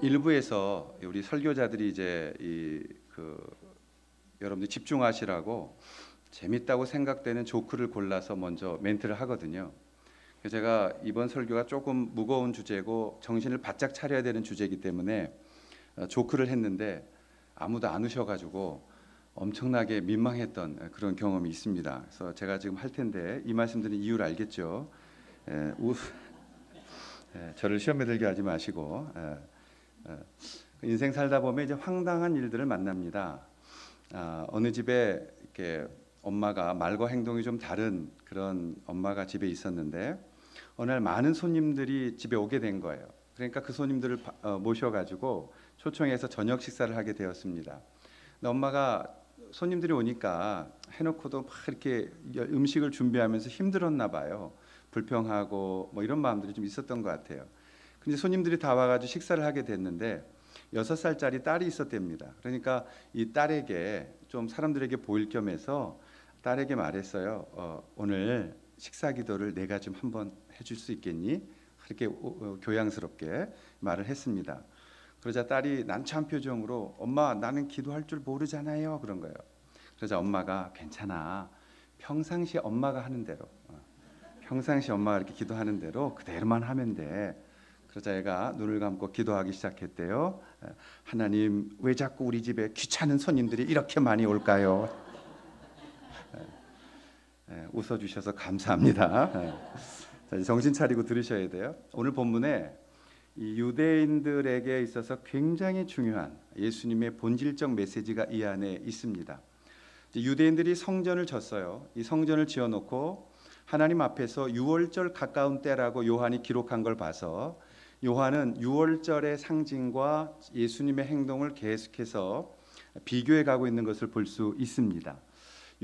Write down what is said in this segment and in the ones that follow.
일부에서 우리 설교자들이 이제 여러분들 집중하시라고 재밌다고 생각되는 조크를 골라서 먼저 멘트를 하거든요. 그래서 제가 이번 설교가 조금 무거운 주제고 정신을 바짝 차려야 되는 주제이기 때문에 조크를 했는데 아무도 안 우셔가지고 엄청나게 민망했던 그런 경험이 있습니다. 그래서 제가 지금 할 텐데 이 말씀드린 이유를 알겠죠? 저를 시험에 들게 하지 마시고 인생 살다 보면 이제 황당한 일들을 만납니다. 어느 집에 이렇게 엄마가 말과 행동이 좀 다른 그런 엄마가 집에 있었는데 어느 날 많은 손님들이 집에 오게 된 거예요. 그러니까 그 손님들을 모셔가지고 초청해서 저녁 식사를 하게 되었습니다. 근데 엄마가 손님들이 오니까 해놓고도 막 이렇게 음식을 준비하면서 힘들었나 봐요. 불평하고 뭐 이런 마음들이 좀 있었던 것 같아요. 근데 손님들이 다 와가지고 식사를 하게 됐는데 6살짜리 딸이 있었답니다. 그러니까 이 딸에게 좀 사람들에게 보일 겸해서 딸에게 말했어요. 오늘 식사 기도를 내가 좀 한번 해줄 수 있겠니? 그렇게 교양스럽게 말을 했습니다. 그러자 딸이 난처한 표정으로 엄마 나는 기도할 줄 모르잖아요 그런 거예요. 그러자 엄마가 괜찮아. 평상시 엄마가 하는 대로 평상시 엄마가 이렇게 기도하는 대로 그대로만 하면 돼. 그러자 애가 눈을 감고 기도하기 시작했대요. 하나님 왜 자꾸 우리 집에 귀찮은 손님들이 이렇게 많이 올까요? 웃어주셔서 감사합니다. 정신 차리고 들으셔야 돼요. 오늘 본문에 이 유대인들에게 있어서 굉장히 중요한 예수님의 본질적 메시지가 이 안에 있습니다. 유대인들이 성전을 졌어요. 이 성전을 지어놓고 하나님 앞에서 유월절 가까운 때라고 요한이 기록한 걸 봐서 요한은 유월절의 상징과 예수님의 행동을 계속해서 비교해 가고 있는 것을 볼 수 있습니다.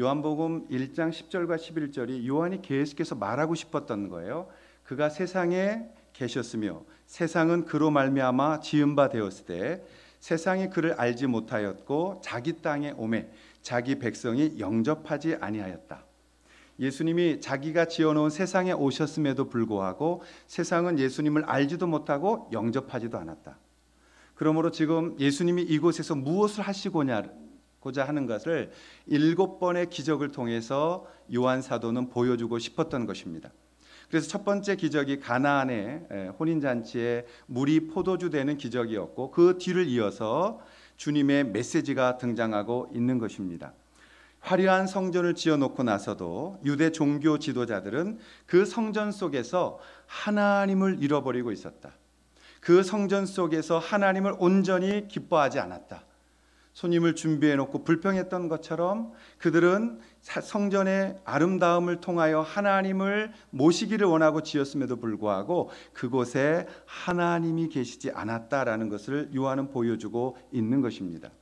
요한복음 1장 10절과 11절이 요한이 계속해서 말하고 싶었던 거예요. 그가 세상에 계셨으며 세상은 그로 말미암아 지은 바 되었을 때 세상이 그를 알지 못하였고 자기 땅에 오매 자기 백성이 영접하지 아니하였다. 예수님이 자기가 지어놓은 세상에 오셨음에도 불구하고 세상은 예수님을 알지도 못하고 영접하지도 않았다. 그러므로 지금 예수님이 이곳에서 무엇을 하시고자 하는 것을 7번의 기적을 통해서 요한 사도는 보여주고 싶었던 것입니다. 그래서 첫 번째 기적이 가나안의 혼인잔치에 물이 포도주 되는 기적이었고 그 뒤를 이어서 주님의 메시지가 등장하고 있는 것입니다. 화려한 성전을 지어놓고 나서도 유대 종교 지도자들은 그 성전 속에서 하나님을 잃어버리고 있었다. 그 성전 속에서 하나님을 온전히 기뻐하지 않았다. 손님을 준비해놓고 불평했던 것처럼 그들은 성전의 아름다움을 통하여 하나님을 모시기를 원하고 지었음에도 불구하고 그곳에 하나님이 계시지 않았다라는 것을 요한은 보여주고 있는 것입니다.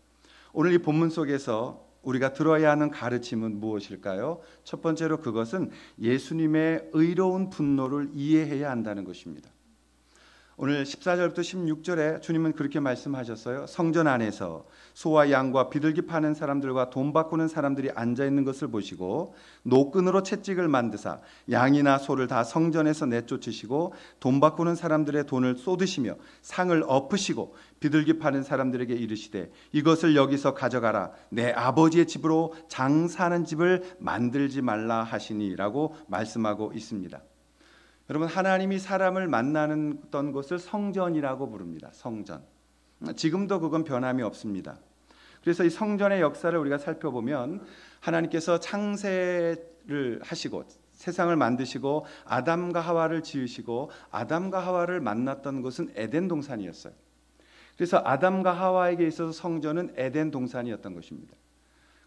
오늘 이 본문 속에서 우리가 들어야 하는 가르침은 무엇일까요? 첫 번째로 그것은 예수님의 의로운 분노를 이해해야 한다는 것입니다. 오늘 14절부터 16절에 주님은 그렇게 말씀하셨어요. 성전 안에서 소와 양과 비둘기 파는 사람들과 돈 바꾸는 사람들이 앉아있는 것을 보시고 노끈으로 채찍을 만드사 양이나 소를 다 성전에서 내쫓으시고 돈 바꾸는 사람들의 돈을 쏟으시며 상을 엎으시고 비둘기 파는 사람들에게 이르시되 이것을 여기서 가져가라. 내 아버지의 집으로 장사하는 집을 만들지 말라 하시니라고 말씀하고 있습니다. 여러분, 하나님이 사람을 만나는 곳을 성전이라고 부릅니다. 성전. 지금도 그건 변함이 없습니다. 그래서 이 성전의 역사를 우리가 살펴보면 하나님께서 창세를 하시고 세상을 만드시고 아담과 하와를 지으시고 아담과 하와를 만났던 곳은 에덴 동산이었어요. 그래서 아담과 하와에게 있어서 성전은 에덴 동산이었던 것입니다.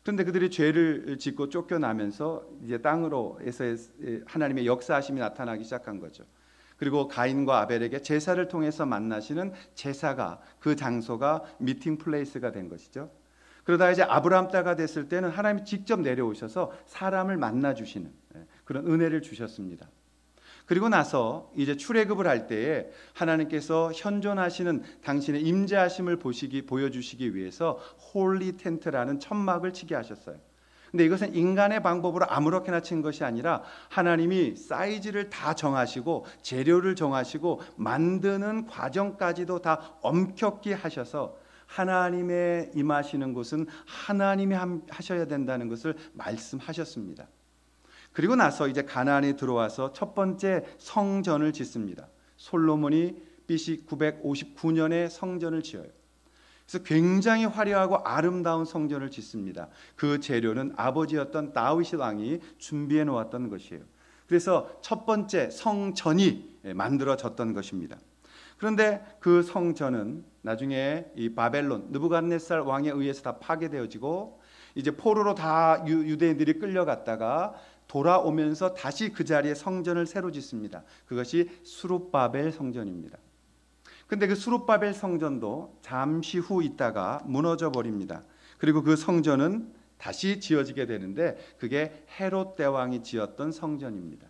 그런데 그들이 죄를 짓고 쫓겨나면서 이제 땅으로에서 하나님의 역사하심이 나타나기 시작한 거죠. 그리고 가인과 아벨에게 제사를 통해서 만나시는 제사가 그 장소가 미팅 플레이스가 된 것이죠. 그러다 이제 아브라함 때가 됐을 때는 하나님이 직접 내려오셔서 사람을 만나 주시는 그런 은혜를 주셨습니다. 그리고 나서 이제 출애굽을 할 때에 하나님께서 현존하시는 당신의 임재하심을 보여주시기 위해서 홀리 텐트라는 천막을 치게 하셨어요. 근데 이것은 인간의 방법으로 아무렇게나 친 것이 아니라 하나님이 사이즈를 다 정하시고 재료를 정하시고 만드는 과정까지도 다 엄격히 하셔서 하나님의 임하시는 곳은 하나님이 하셔야 된다는 것을 말씀하셨습니다. 그리고 나서 이제 가나안에 들어와서 첫 번째 성전을 짓습니다. 솔로몬이 BC 959년에 성전을 지어요. 그래서 굉장히 화려하고 아름다운 성전을 짓습니다. 그 재료는 아버지였던 다윗 왕이 준비해 놓았던 것이에요. 그래서 첫 번째 성전이 만들어졌던 것입니다. 그런데 그 성전은 나중에 이 바벨론 느부갓네살 왕에 의해서 다 파괴되어지고 이제 포로로 다 유대인들이 끌려갔다가 돌아오면서 다시 그 자리에 성전을 새로 짓습니다. 그것이 수룹바벨 성전입니다. 근데 그 수룹바벨 성전도 잠시 후 있다가 무너져 버립니다. 그리고 그 성전은 다시 지어지게 되는데 그게 헤롯 대왕이 지었던 성전입니다.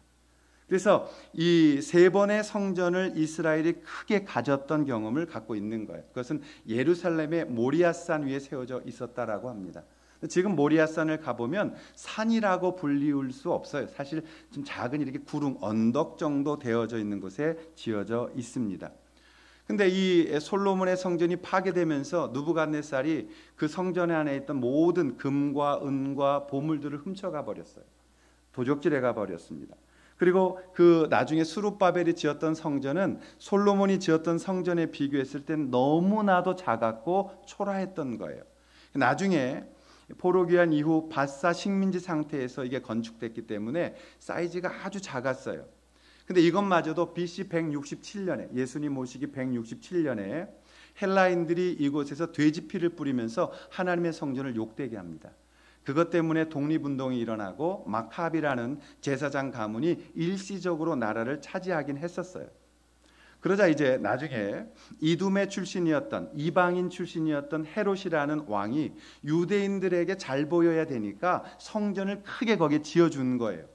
그래서 이 세 번의 성전을 이스라엘이 크게 가졌던 경험을 갖고 있는 거예요. 그것은 예루살렘의 모리아산 위에 세워져 있었다라고 합니다. 지금 모리아산을 가보면 산이라고 불리울 수 없어요. 사실 좀 작은 이렇게 구름 언덕 정도 되어져 있는 곳에 지어져 있습니다. 근데 이 솔로몬의 성전이 파괴되면서 느부갓네살이 그 성전 안에 있던 모든 금과 은과 보물들을 훔쳐가 버렸어요. 도적질해 가 버렸습니다. 그리고 그 나중에 수룹바벨이 지었던 성전은 솔로몬이 지었던 성전에 비교했을 땐 너무나도 작았고 초라했던 거예요. 나중에 포로 귀환 이후 바사 식민지 상태에서 이게 건축됐기 때문에 사이즈가 아주 작았어요. 근데 이것마저도 BC 167년에 예수님 오시기 167년에 헬라인들이 이곳에서 돼지 피를 뿌리면서 하나님의 성전을 욕되게 합니다. 그것 때문에 독립운동이 일어나고 마카비라는 제사장 가문이 일시적으로 나라를 차지하긴 했었어요. 그러자 이제 나중에 이두메 출신이었던 이방인 출신이었던 헤롯이라는 왕이 유대인들에게 잘 보여야 되니까 성전을 크게 거기에 지어준 거예요.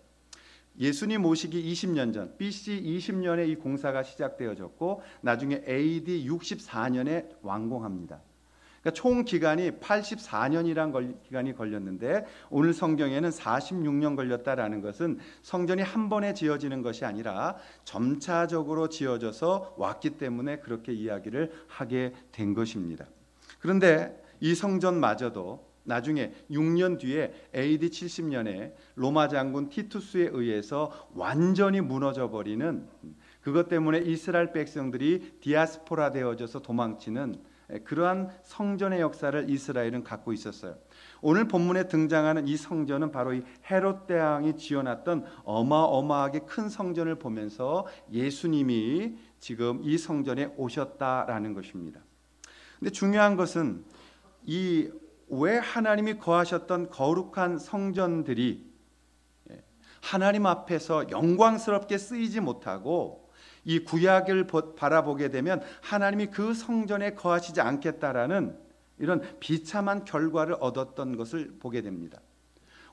예수님 오시기 20년 전 BC 20년에 이 공사가 시작되어졌고 나중에 AD 64년에 완공합니다. 그러니까 총 기간이 84년이란 기간이 걸렸는데 오늘 성경에는 46년 걸렸다라는 것은 성전이 한 번에 지어지는 것이 아니라 점차적으로 지어져서 왔기 때문에 그렇게 이야기를 하게 된 것입니다. 그런데 이 성전마저도 나중에 6년 뒤에 AD 70년에 로마 장군 티투스에 의해서 완전히 무너져 버리는, 그것 때문에 이스라엘 백성들이 디아스포라 되어져서 도망치는 그러한 성전의 역사를 이스라엘은 갖고 있었어요. 오늘 본문에 등장하는 이 성전은 바로 이 헤롯 대왕이 지어놨던 어마어마하게 큰 성전을 보면서 예수님이 지금 이 성전에 오셨다라는 것입니다. 근데 중요한 것은 이 왜 하나님이 거하셨던 거룩한 성전들이 하나님 앞에서 영광스럽게 쓰이지 못하고 이 구약을 바라보게 되면 하나님이 그 성전에 거하시지 않겠다라는 이런 비참한 결과를 얻었던 것을 보게 됩니다.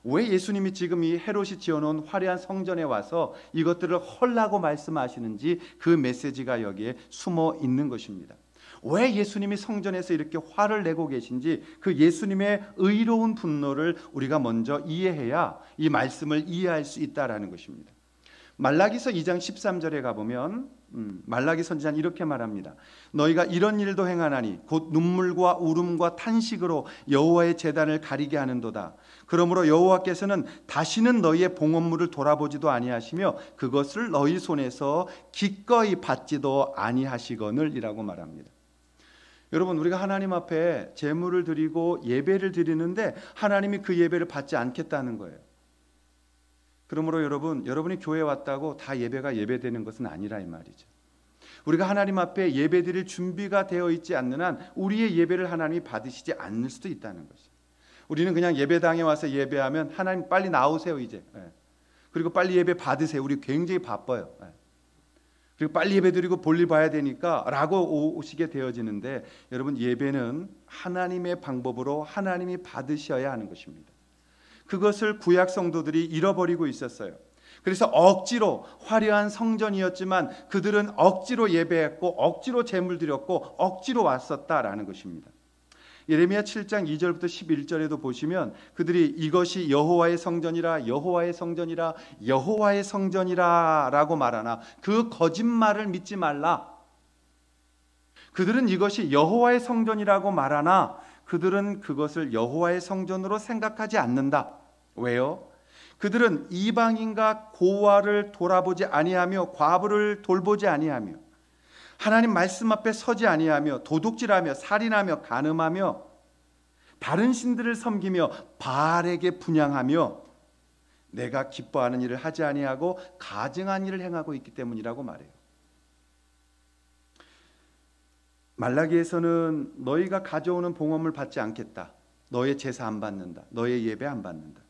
왜 예수님이 지금 이 헤롯이 지어놓은 화려한 성전에 와서 이것들을 헐라고 말씀하시는지 그 메시지가 여기에 숨어 있는 것입니다. 왜 예수님이 성전에서 이렇게 화를 내고 계신지 그 예수님의 의로운 분노를 우리가 먼저 이해해야 이 말씀을 이해할 수 있다라는 것입니다. 말라기서 2장 13절에 가보면 말라기 선지자는 이렇게 말합니다. 너희가 이런 일도 행하나니 곧 눈물과 울음과 탄식으로 여호와의 제단을 가리게 하는도다. 그러므로 여호와께서는 다시는 너희의 봉헌물을 돌아보지도 아니하시며 그것을 너희 손에서 기꺼이 받지도 아니하시거늘 이라고 말합니다. 여러분, 우리가 하나님 앞에 제물을 드리고 예배를 드리는데 하나님이 그 예배를 받지 않겠다는 거예요. 그러므로 여러분이 교회에 왔다고 다 예배가 예배되는 것은 아니라 이 말이죠. 우리가 하나님 앞에 예배드릴 준비가 되어 있지 않는 한 우리의 예배를 하나님이 받으시지 않을 수도 있다는 것이죠. 우리는 그냥 예배당에 와서 예배하면 하나님 빨리 나오세요 이제. 그리고 빨리 예배 받으세요. 우리 굉장히 바빠요. 그리고 빨리 예배드리고 볼일 봐야 되니까 라고 오시게 되어지는데 여러분, 예배는 하나님의 방법으로 하나님이 받으셔야 하는 것입니다. 그것을 구약 성도들이 잃어버리고 있었어요. 그래서 억지로 화려한 성전이었지만 그들은 억지로 예배했고 억지로 제물 드렸고 억지로 왔었다라는 것입니다. 예레미야 7장 2절부터 11절에도 보시면 그들이 이것이 여호와의 성전이라 여호와의 성전이라 여호와의 성전이라 라고 말하나 그 거짓말을 믿지 말라. 그들은 이것이 여호와의 성전이라고 말하나 그들은 그것을 여호와의 성전으로 생각하지 않는다. 왜요? 그들은 이방인과 고아를 돌아보지 아니하며 과부를 돌보지 아니하며 하나님 말씀 앞에 서지 아니하며 도둑질하며 살인하며 간음하며 다른 신들을 섬기며 바알에게 분향하며 내가 기뻐하는 일을 하지 아니하고 가증한 일을 행하고 있기 때문이라고 말해요. 말라기에서는 너희가 가져오는 봉헌물 받지 않겠다. 너의 제사 안 받는다. 너의 예배 안 받는다.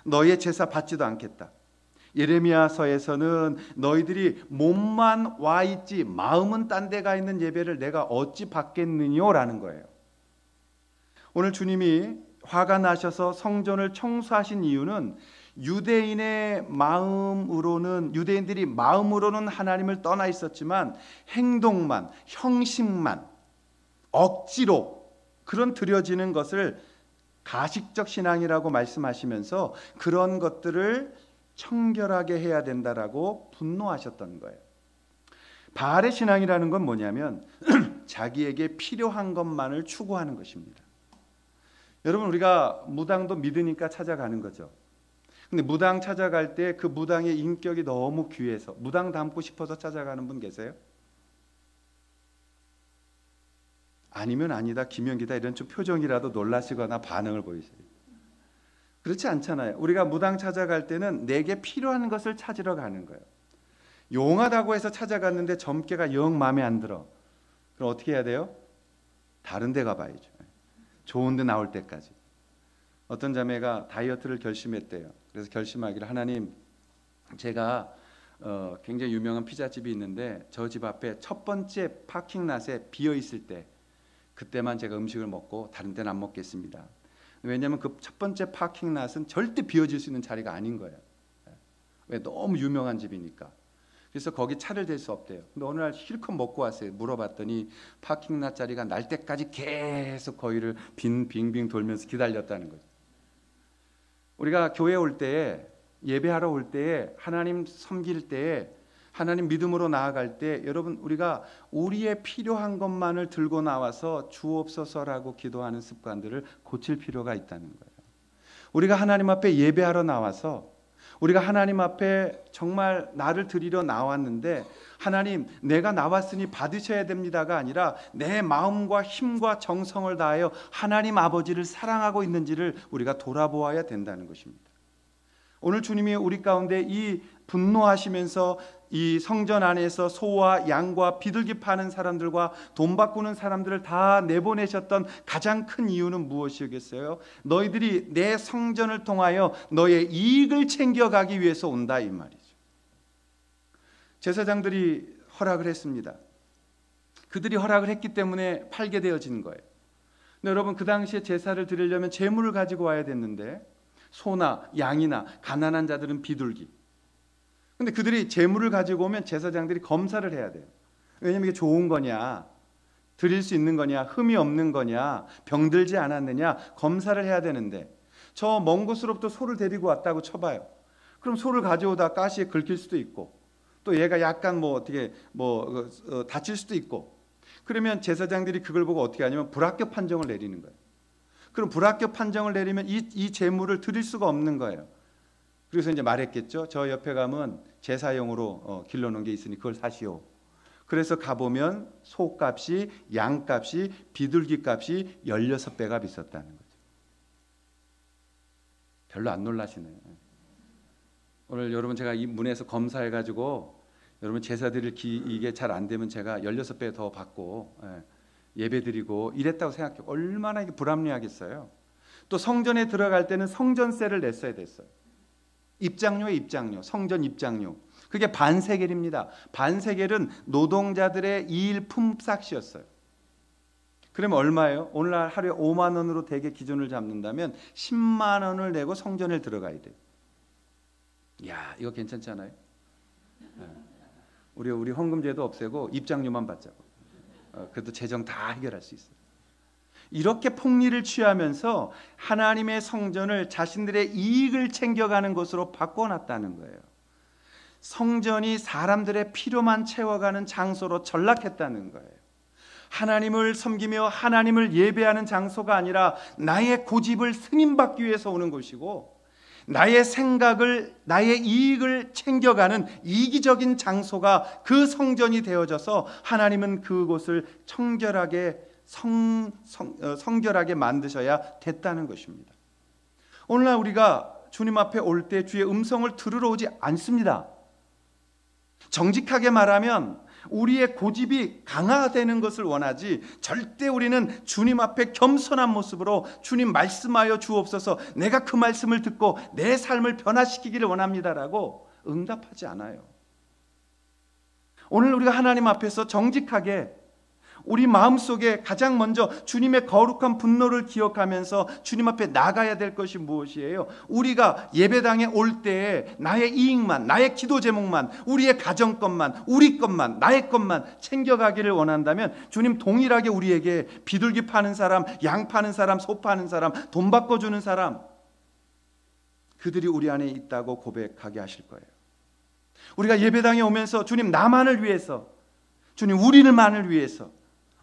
너의 제사 받지도 않겠다. 예레미야서에서는 너희들이 몸만 와 있지 마음은 딴 데가 있는 예배를 내가 어찌 받겠느냐라는 거예요. 오늘 주님이 화가 나셔서 성전을 청소하신 이유는 유대인들이 마음으로는 하나님을 떠나 있었지만 행동만, 형식만 억지로 그런 드려지는 것을 가식적 신앙이라고 말씀하시면서 그런 것들을 청결하게 해야 된다라고 분노하셨던 거예요. 바알의 신앙이라는 건 뭐냐면 자기에게 필요한 것만을 추구하는 것입니다. 여러분, 우리가 무당도 믿으니까 찾아가는 거죠. 근데 무당 찾아갈 때 그 무당의 인격이 너무 귀해서 무당 닮고 싶어서 찾아가는 분 계세요? 아니면 아니다, 김연기다 이런 좀 표정이라도 놀라시거나 반응을 보이세요. 그렇지 않잖아요. 우리가 무당 찾아갈 때는 내게 필요한 것을 찾으러 가는 거예요. 용하다고 해서 찾아갔는데 점괘가 영 마음에 안 들어. 그럼 어떻게 해야 돼요? 다른 데 가봐야죠. 좋은 데 나올 때까지. 어떤 자매가 다이어트를 결심했대요. 그래서 결심하기를, 하나님, 제가 굉장히 유명한 피자집이 있는데 저 집 앞에 첫 번째 파킹랏에 비어 있을 때 그때만 제가 음식을 먹고 다른 데는 안 먹겠습니다. 왜냐하면 그 첫 번째 파킹랏은 절대 비워질 수 있는 자리가 아닌 거예요. 왜? 너무 유명한 집이니까. 그래서 거기 차를 댈 수 없대요. 근데 어느 날 실컷 먹고 왔어요. 물어봤더니 파킹랏 자리가 날 때까지 계속 거기를 빙빙 돌면서 기다렸다는 거죠. 우리가 교회 올 때에, 예배하러 올 때에, 하나님 섬길 때에, 하나님 믿음으로 나아갈 때, 여러분, 우리가 우리의 필요한 것만을 들고 나와서 주옵소서라고 기도하는 습관들을 고칠 필요가 있다는 거예요. 우리가 하나님 앞에 예배하러 나와서 우리가 하나님 앞에 정말 나를 드리러 나왔는데, 하나님, 내가 나왔으니 받으셔야 됩니다가 아니라 내 마음과 힘과 정성을 다하여 하나님 아버지를 사랑하고 있는지를 우리가 돌아보아야 된다는 것입니다. 오늘 주님이 우리 가운데 이 분노하시면서 이 성전 안에서 소와 양과 비둘기 파는 사람들과 돈 바꾸는 사람들을 다 내보내셨던 가장 큰 이유는 무엇이겠어요? 너희들이 내 성전을 통하여 너의 이익을 챙겨가기 위해서 온다, 이 말이죠. 제사장들이 허락을 했습니다. 그들이 허락을 했기 때문에 팔게 되어진 거예요. 근데 여러분, 그 당시에 제사를 드리려면 제물을 가지고 와야 됐는데 소나 양이나 가난한 자들은 비둘기. 근데 그들이 제물을 가지고 오면 제사장들이 검사를 해야 돼요. 왜냐하면 이게 좋은 거냐, 드릴 수 있는 거냐, 흠이 없는 거냐, 병들지 않았느냐 검사를 해야 되는데, 저 먼 곳으로부터 소를 데리고 왔다고 쳐봐요. 그럼 소를 가져오다 가시에 긁힐 수도 있고, 또 얘가 약간 다칠 수도 있고, 그러면 제사장들이 그걸 보고 어떻게 하냐면 불합격 판정을 내리는 거예요. 그럼 불합격 판정을 내리면 이 제물을 드릴 수가 없는 거예요. 그래서 이제 말했겠죠. 저 옆에 가면 제사용으로 길러놓은 게 있으니 그걸 사시오. 그래서 가보면 소값이, 양값이, 비둘기값이 16배가 비쌌다는 거죠. 별로 안 놀라시네요. 오늘 여러분, 제가 이 문에서 검사해가지고 여러분 제사 드릴 이게 잘 안 되면 제가 16배 더 받고 예배 드리고 이랬다고 생각해요. 얼마나 이게 불합리하겠어요. 또 성전에 들어갈 때는 성전세를 냈어야 됐어요. 입장료에 입장료, 성전 입장료. 그게 반세겔입니다. 반세겔은 노동자들의 이일 품삯이었어요. 그러면 얼마예요? 오늘날 하루에 5만 원으로 대개 기준을 잡는다면 10만 원을 내고 성전에 들어가야 돼요. 야, 이거 괜찮잖아요. 우리 헌금제도 없애고 입장료만 받자고. 그래도 재정 다 해결할 수 있어요. 이렇게 폭리를 취하면서 하나님의 성전을 자신들의 이익을 챙겨가는 것으로 바꿔놨다는 거예요. 성전이 사람들의 필요만 채워가는 장소로 전락했다는 거예요. 하나님을 섬기며 하나님을 예배하는 장소가 아니라 나의 고집을 승인받기 위해서 오는 곳이고, 나의 생각을, 나의 이익을 챙겨가는 이기적인 장소가 그 성전이 되어져서 하나님은 그곳을 청결하게 성결하게 만드셔야 됐다는 것입니다. 오늘날 우리가 주님 앞에 올 때 주의 음성을 들으러 오지 않습니다. 정직하게 말하면 우리의 고집이 강화되는 것을 원하지, 절대 우리는 주님 앞에 겸손한 모습으로 주님 말씀하여 주옵소서, 내가 그 말씀을 듣고 내 삶을 변화시키기를 원합니다라고 응답하지 않아요. 오늘 우리가 하나님 앞에서 정직하게 우리 마음속에 가장 먼저 주님의 거룩한 분노를 기억하면서 주님 앞에 나가야 될 것이 무엇이에요? 우리가 예배당에 올 때에 나의 이익만, 나의 기도 제목만, 우리의 가정 것만, 우리 것만, 나의 것만 챙겨가기를 원한다면 주님 동일하게 우리에게 비둘기 파는 사람, 양 파는 사람, 소 파는 사람, 돈 바꿔주는 사람, 그들이 우리 안에 있다고 고백하게 하실 거예요. 우리가 예배당에 오면서 주님 나만을 위해서, 주님 우리만을 위해서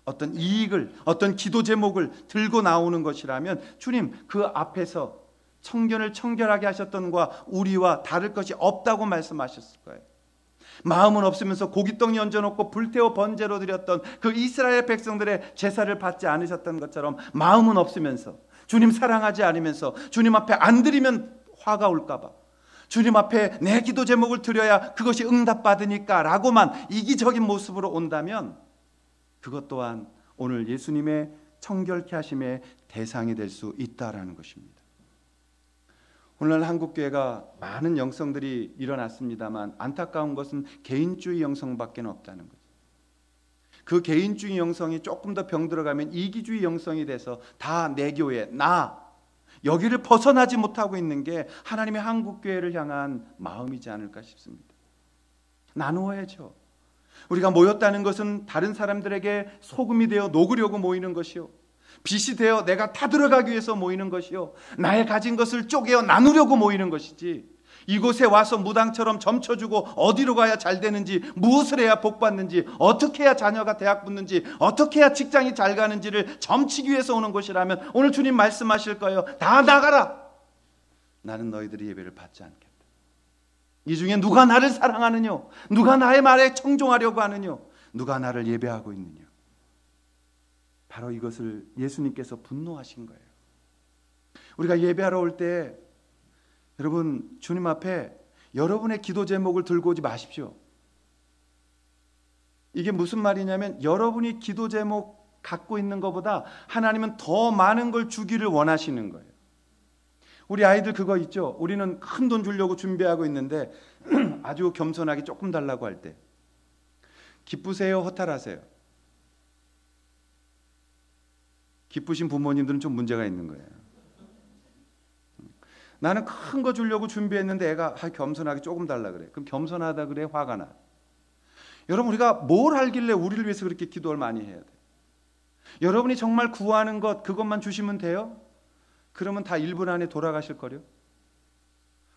어떤 이익을, 어떤 기도 제목을 들고 나오는 것이라면 주님 그 앞에서 성전을 청결하게 하셨던 것과 우리와 다를 것이 없다고 말씀하셨을 거예요. 마음은 없으면서 고깃덩이 얹어놓고 불태워 번제로 드렸던 그 이스라엘 백성들의 제사를 받지 않으셨던 것처럼 마음은 없으면서, 주님 사랑하지 않으면서, 주님 앞에 안 드리면 화가 올까 봐, 주님 앞에 내 기도 제목을 드려야 그것이 응답받으니까 라고만 이기적인 모습으로 온다면 그것 또한 오늘 예수님의 청결케 하심의 대상이 될 수 있다라는 것입니다. 오늘날 한국교회가 많은 영성들이 일어났습니다만 안타까운 것은 개인주의 영성밖에 없다는 거죠. 그 개인주의 영성이 조금 더 병들어가면 이기주의 영성이 돼서 다 내 교회, 나, 여기를 벗어나지 못하고 있는 게 하나님의 한국교회를 향한 마음이지 않을까 싶습니다. 나누어야죠. 우리가 모였다는 것은 다른 사람들에게 소금이 되어 녹으려고 모이는 것이요, 빛이 되어 내가 타들어가기 위해서 모이는 것이요, 나의 가진 것을 쪼개어 나누려고 모이는 것이지, 이곳에 와서 무당처럼 점쳐주고 어디로 가야 잘 되는지, 무엇을 해야 복 받는지, 어떻게 해야 자녀가 대학 붙는지, 어떻게 해야 직장이 잘 가는지를 점치기 위해서 오는 것이라면 오늘 주님 말씀하실 거예요. 다 나가라. 나는 너희들이 예배를 받지 않겠다. 이 중에 누가 나를 사랑하느냐, 누가 나의 말에 청종하려고 하느냐, 누가 나를 예배하고 있느냐. 바로 이것을 예수님께서 분노하신 거예요. 우리가 예배하러 올 때 여러분 주님 앞에 여러분의 기도 제목을 들고 오지 마십시오. 이게 무슨 말이냐면 여러분이 기도 제목 갖고 있는 것보다 하나님은 더 많은 걸 주기를 원하시는 거예요. 우리 아이들 그거 있죠. 우리는 큰 돈 주려고 준비하고 있는데 아주 겸손하게 조금 달라고 할 때 기쁘세요, 허탈하세요? 기쁘신 부모님들은 좀 문제가 있는 거예요. 나는 큰 거 주려고 준비했는데 애가 겸손하게 조금 달라 그래. 그럼 겸손하다 그래, 화가 나. 여러분 우리가 뭘 알길래 우리를 위해서 그렇게 기도를 많이 해야 돼? 여러분이 정말 구하는 것 그것만 주시면 돼요? 그러면 다 1분 안에 돌아가실 거요.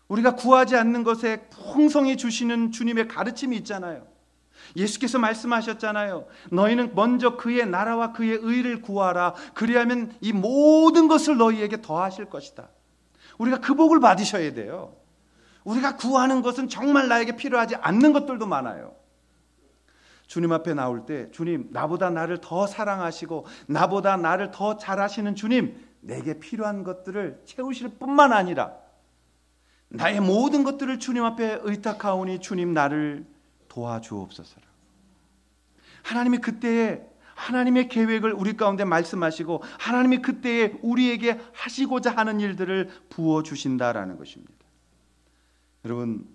우리가 구하지 않는 것에 풍성히 주시는 주님의 가르침이 있잖아요. 예수께서 말씀하셨잖아요. 너희는 먼저 그의 나라와 그의 의를 구하라. 그리하면 이 모든 것을 너희에게 더하실 것이다. 우리가 그 복을 받으셔야 돼요. 우리가 구하는 것은 정말 나에게 필요하지 않는 것들도 많아요. 주님 앞에 나올 때 주님, 나보다 나를 더 사랑하시고 나보다 나를 더 잘하시는 주님, 내게 필요한 것들을 채우실 뿐만 아니라 나의 모든 것들을 주님 앞에 의탁하오니 주님 나를 도와주옵소서라. 하나님이 그때에 하나님의 계획을 우리 가운데 말씀하시고 하나님이 그때에 우리에게 하시고자 하는 일들을 부어주신다라는 것입니다. 여러분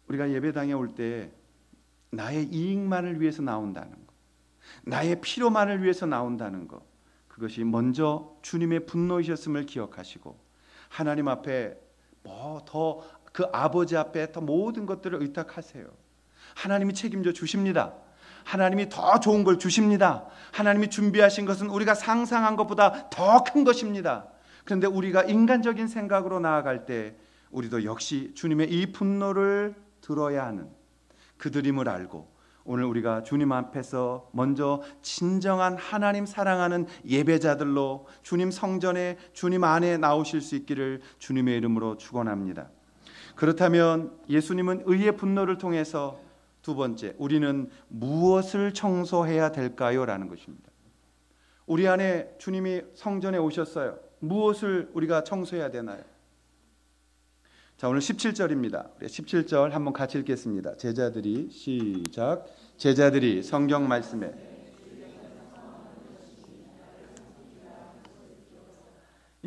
우리가 예배당에 올 때 나의 이익만을 위해서 나온다는 것, 나의 필요만을 위해서 나온다는 것, 그것이 먼저 주님의 분노이셨음을 기억하시고 하나님 앞에 뭐 더 그 아버지 앞에 더 모든 것들을 의탁하세요. 하나님이 책임져 주십니다. 하나님이 더 좋은 걸 주십니다. 하나님이 준비하신 것은 우리가 상상한 것보다 더 큰 것입니다. 그런데 우리가 인간적인 생각으로 나아갈 때 우리도 역시 주님의 이 분노를 들어야 하는 그들임을 알고 오늘 우리가 주님 앞에서 먼저 진정한 하나님 사랑하는 예배자들로 주님 성전에 주님 안에 나오실 수 있기를 주님의 이름으로 축원합니다. 그렇다면 예수님은 의의 분노를 통해서 두 번째, 우리는 무엇을 청소해야 될까요? 라는 것입니다. 우리 안에 주님이 성전에 오셨어요. 무엇을 우리가 청소해야 되나요? 자, 오늘 17절입니다. 우리 17절 한번 같이 읽겠습니다. 제자들이 시작. 제자들이 성경 말씀에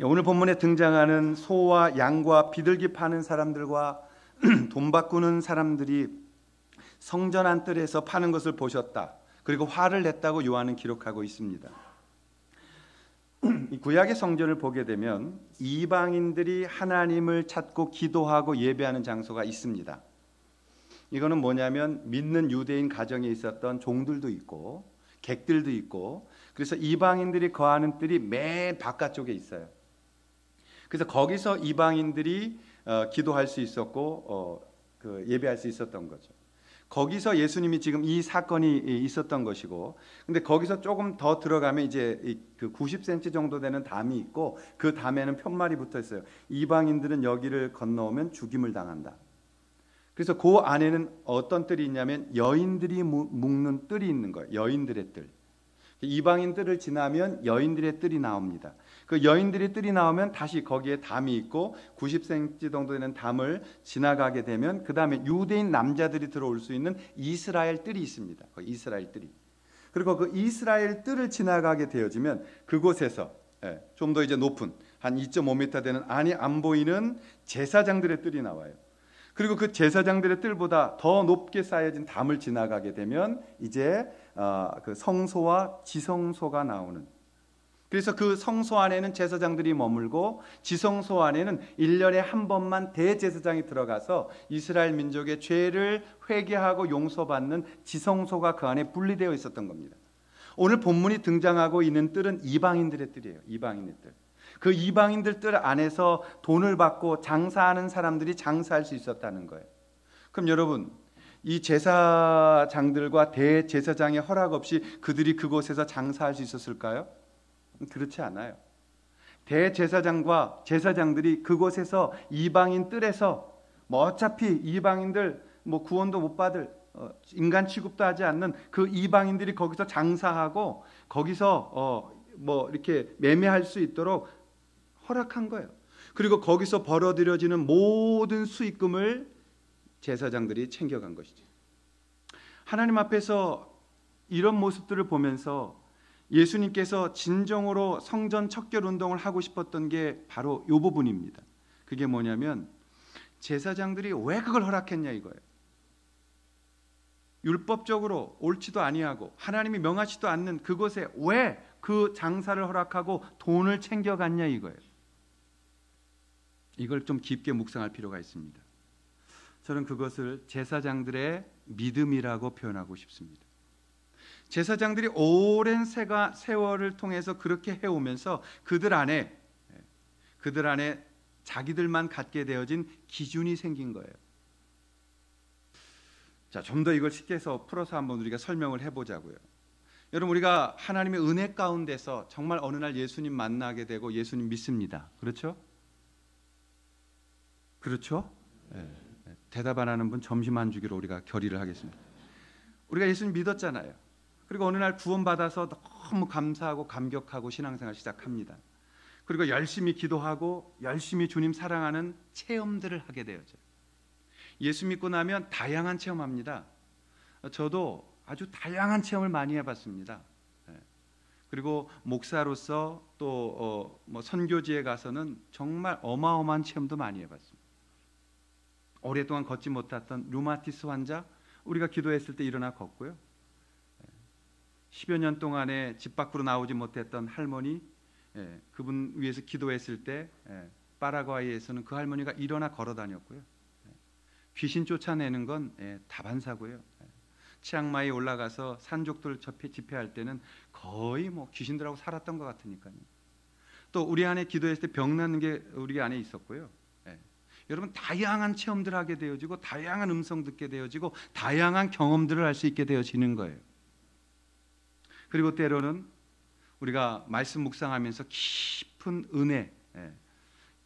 오늘 본문에 등장하는 소와 양과 비둘기 파는 사람들과 돈 바꾸는 사람들이 성전 안뜰에서 파는 것을 보셨다. 그리고 화를 냈다고 요한은 기록하고 있습니다. 이 구약의 성전을 보게 되면 이방인들이 하나님을 찾고 기도하고 예배하는 장소가 있습니다. 이거는 뭐냐면 믿는 유대인 가정에 있었던 종들도 있고 객들도 있고, 그래서 이방인들이 거하는 뜰이 맨 바깥쪽에 있어요. 그래서 거기서 이방인들이 기도할 수 있었고 예배할 수 있었던 거죠. 거기서 예수님이 지금 이 사건이 있었던 것이고, 근데 거기서 조금 더 들어가면 이제 그 90cm 정도 되는 담이 있고 그 담에는 편말이 붙어 있어요. 이방인들은 여기를 건너오면 죽임을 당한다. 그래서 그 안에는 어떤 뜰이 있냐면 여인들이 묵는 뜰이 있는 거예요. 여인들의 뜰. 이방인 뜰을 지나면 여인들의 뜰이 나옵니다. 그 여인들의 뜰이 나오면 다시 거기에 담이 있고 90cm 정도 되는 담을 지나가게 되면 그 다음에 유대인 남자들이 들어올 수 있는 이스라엘 뜰이 있습니다. 그 이스라엘 뜰이. 그리고 그 이스라엘 뜰을 지나가게 되어지면 그곳에서 좀 더 이제 높은 한 2.5m 되는 안이 안 보이는 제사장들의 뜰이 나와요. 그리고 그 제사장들의 뜰보다 더 높게 쌓여진 담을 지나가게 되면 이제 그 성소와 지성소가 나오는, 그래서 그 성소 안에는 제사장들이 머물고 지성소 안에는 1년에 한 번만 대제사장이 들어가서 이스라엘 민족의 죄를 회개하고 용서받는 지성소가 그 안에 분리되어 있었던 겁니다. 오늘 본문이 등장하고 있는 뜰은 이방인들의 뜰이에요. 이방인의 뜰. 그 이방인들 뜰 안에서 돈을 받고 장사하는 사람들이 장사할 수 있었다는 거예요. 그럼 여러분, 이 제사장들과 대제사장의 허락 없이 그들이 그곳에서 장사할 수 있었을까요? 그렇지 않아요. 대제사장과 제사장들이 그곳에서 이방인 뜰에서 어차피 이방인들 구원도 못 받을 인간 취급도 하지 않는 그 이방인들이 거기서 장사하고 거기서 이렇게 매매할 수 있도록 허락한 거예요. 그리고 거기서 벌어들여지는 모든 수익금을 제사장들이 챙겨간 것이죠. 하나님 앞에서 이런 모습들을 보면서 예수님께서 진정으로 성전 척결 운동을 하고 싶었던 게 바로 이 부분입니다. 그게 뭐냐면 제사장들이 왜 그걸 허락했냐 이거예요. 율법적으로 옳지도 아니하고 하나님이 명하지도 않는 그곳에 왜 그 장사를 허락하고 돈을 챙겨갔냐 이거예요. 이걸 좀 깊게 묵상할 필요가 있습니다. 저는 그것을 제사장들의 믿음이라고 표현하고 싶습니다. 제사장들이 오랜 세월을 통해서 그렇게 해오면서 그들 안에 자기들만 갖게 되어진 기준이 생긴 거예요. 자, 좀 더 이걸 쉽게 해서 풀어서 한번 우리가 설명을 해보자고요. 여러분, 우리가 하나님의 은혜 가운데서 정말 어느 날 예수님 만나게 되고 예수님 믿습니다. 그렇죠? 그렇죠? 네. 대답 안 하는 분 점심 안 주기로 우리가 결의를 하겠습니다. 우리가 예수님 믿었잖아요. 그리고 어느 날 구원받아서 너무 감사하고 감격하고 신앙생활 시작합니다. 그리고 열심히 기도하고 열심히 주님 사랑하는 체험들을 하게 되어져요. 예수 믿고 나면 다양한 체험합니다. 저도 아주 다양한 체험을 많이 해봤습니다. 그리고 목사로서 또 선교지에 가서는 정말 어마어마한 체험도 많이 해봤습니다. 오랫동안 걷지 못했던 류마티스 환자, 우리가 기도했을 때 일어나 걷고요. 10여 년 동안에 집 밖으로 나오지 못했던 할머니, 그분 위해서 기도했을 때 파라과이에서는 그 할머니가 일어나 걸어 다녔고요. 귀신 쫓아내는 건 다반사고요. 치앙마이 올라가서 산족들 집회할 때는 거의 뭐 귀신들하고 살았던 것 같으니까요. 또 우리 안에 기도했을 때 병 나는 게 우리 안에 있었고요. 예. 여러분 다양한 체험들을 하게 되어지고 다양한 음성 듣게 되어지고 다양한 경험들을 할 수 있게 되어지는 거예요. 그리고 때로는 우리가 말씀 묵상하면서 깊은 은혜,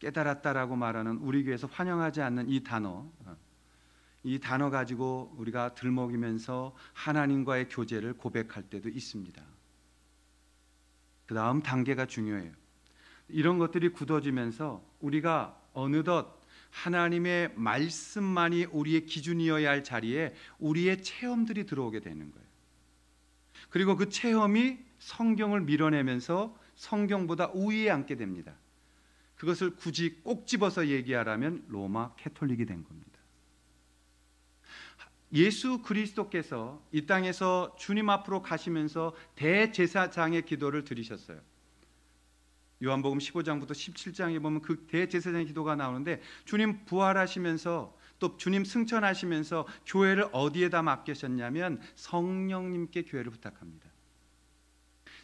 깨달았다라고 말하는 우리 교회에서 환영하지 않는 이 단어 가지고 우리가 들먹이면서 하나님과의 교제를 고백할 때도 있습니다. 그 다음 단계가 중요해요. 이런 것들이 굳어지면서 우리가 어느덧 하나님의 말씀만이 우리의 기준이어야 할 자리에 우리의 체험들이 들어오게 되는 거예요. 그리고 그 체험이 성경을 밀어내면서 성경보다 우위에 앉게 됩니다. 그것을 굳이 꼭 집어서 얘기하라면 로마 캐톨릭이 된 겁니다. 예수 그리스도께서 이 땅에서 주님 앞으로 가시면서 대제사장의 기도를 드리셨어요. 요한복음 15장부터 17장에 보면 그 대제사장의 기도가 나오는데 주님 부활하시면서 또 주님 승천하시면서 교회를 어디에다 맡기셨냐면 성령님께 교회를 부탁합니다.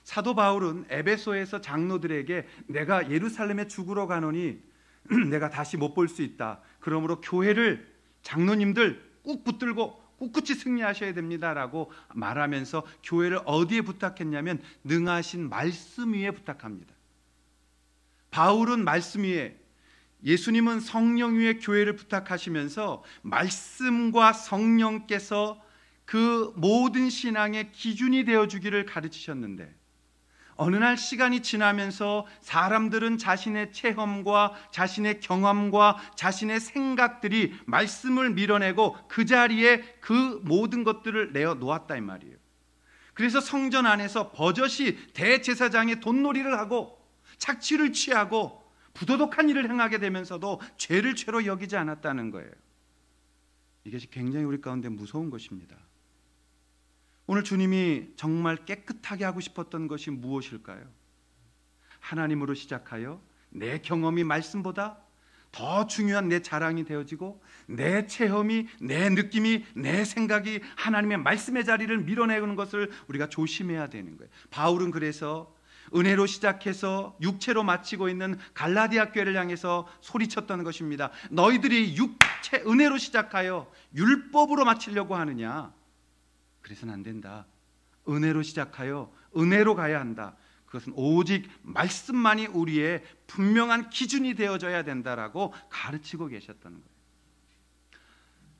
사도 바울은 에베소에서 장로들에게 내가 예루살렘에 죽으러 가노니 내가 다시 못 볼 수 있다. 그러므로 교회를 장로님들 꾹 붙들고 꿋꿋이 승리하셔야 됩니다라고 말하면서 교회를 어디에 부탁했냐면 능하신 말씀 위에 부탁합니다. 바울은 말씀 위에, 예수님은 성령 위에 교회를 부탁하시면서 말씀과 성령께서 그 모든 신앙의 기준이 되어주기를 가르치셨는데 어느 날 시간이 지나면서 사람들은 자신의 체험과 자신의 경험과 자신의 생각들이 말씀을 밀어내고 그 자리에 그 모든 것들을 내어 놓았다 이 말이에요. 그래서 성전 안에서 버젓이 대제사장의 돈놀이를 하고 착취를 취하고 부도덕한 일을 행하게 되면서도 죄를 죄로 여기지 않았다는 거예요. 이것이 굉장히 우리 가운데 무서운 것입니다. 오늘 주님이 정말 깨끗하게 하고 싶었던 것이 무엇일까요? 하나님으로 시작하여 내 경험이 말씀보다 더 중요한 내 자랑이 되어지고 내 체험이, 내 느낌이, 내 생각이 하나님의 말씀의 자리를 밀어내는 것을 우리가 조심해야 되는 거예요. 바울은 그래서 은혜로 시작해서 육체로 마치고 있는 갈라디아 교회를 향해서 소리쳤던 것입니다. 너희들이 은혜로 시작하여 율법으로 마치려고 하느냐? 그래서는 안 된다. 은혜로 시작하여 은혜로 가야 한다. 그것은 오직 말씀만이 우리의 분명한 기준이 되어져야 된다라고 가르치고 계셨던 거예요.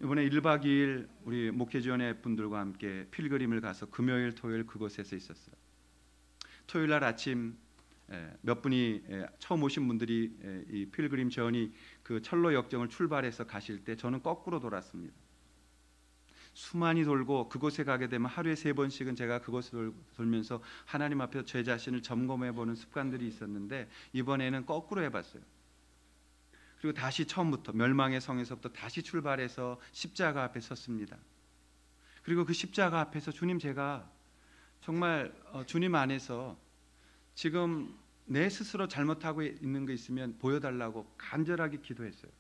이번에 1박 2일 우리 목회지원회 분들과 함께 필그림을 가서 금요일, 토요일 그곳에서 있었어요. 토요일 날 아침 몇 분이 처음 오신 분들이 이 필그림 전이 그 철로 역정을 출발해서 가실 때 저는 거꾸로 돌았습니다. 수많이 돌고 그곳에 가게 되면 하루에 3번씩은 제가 그곳을 돌면서 하나님 앞에서 제 자신을 점검해보는 습관들이 있었는데 이번에는 거꾸로 해봤어요. 그리고 다시 처음부터 멸망의 성에서부터 다시 출발해서 십자가 앞에 섰습니다. 그리고 그 십자가 앞에서 주님, 제가 정말 주님 안에서 지금 내 스스로 잘못하고 있는 거 있으면 보여달라고 간절하게 기도했어요.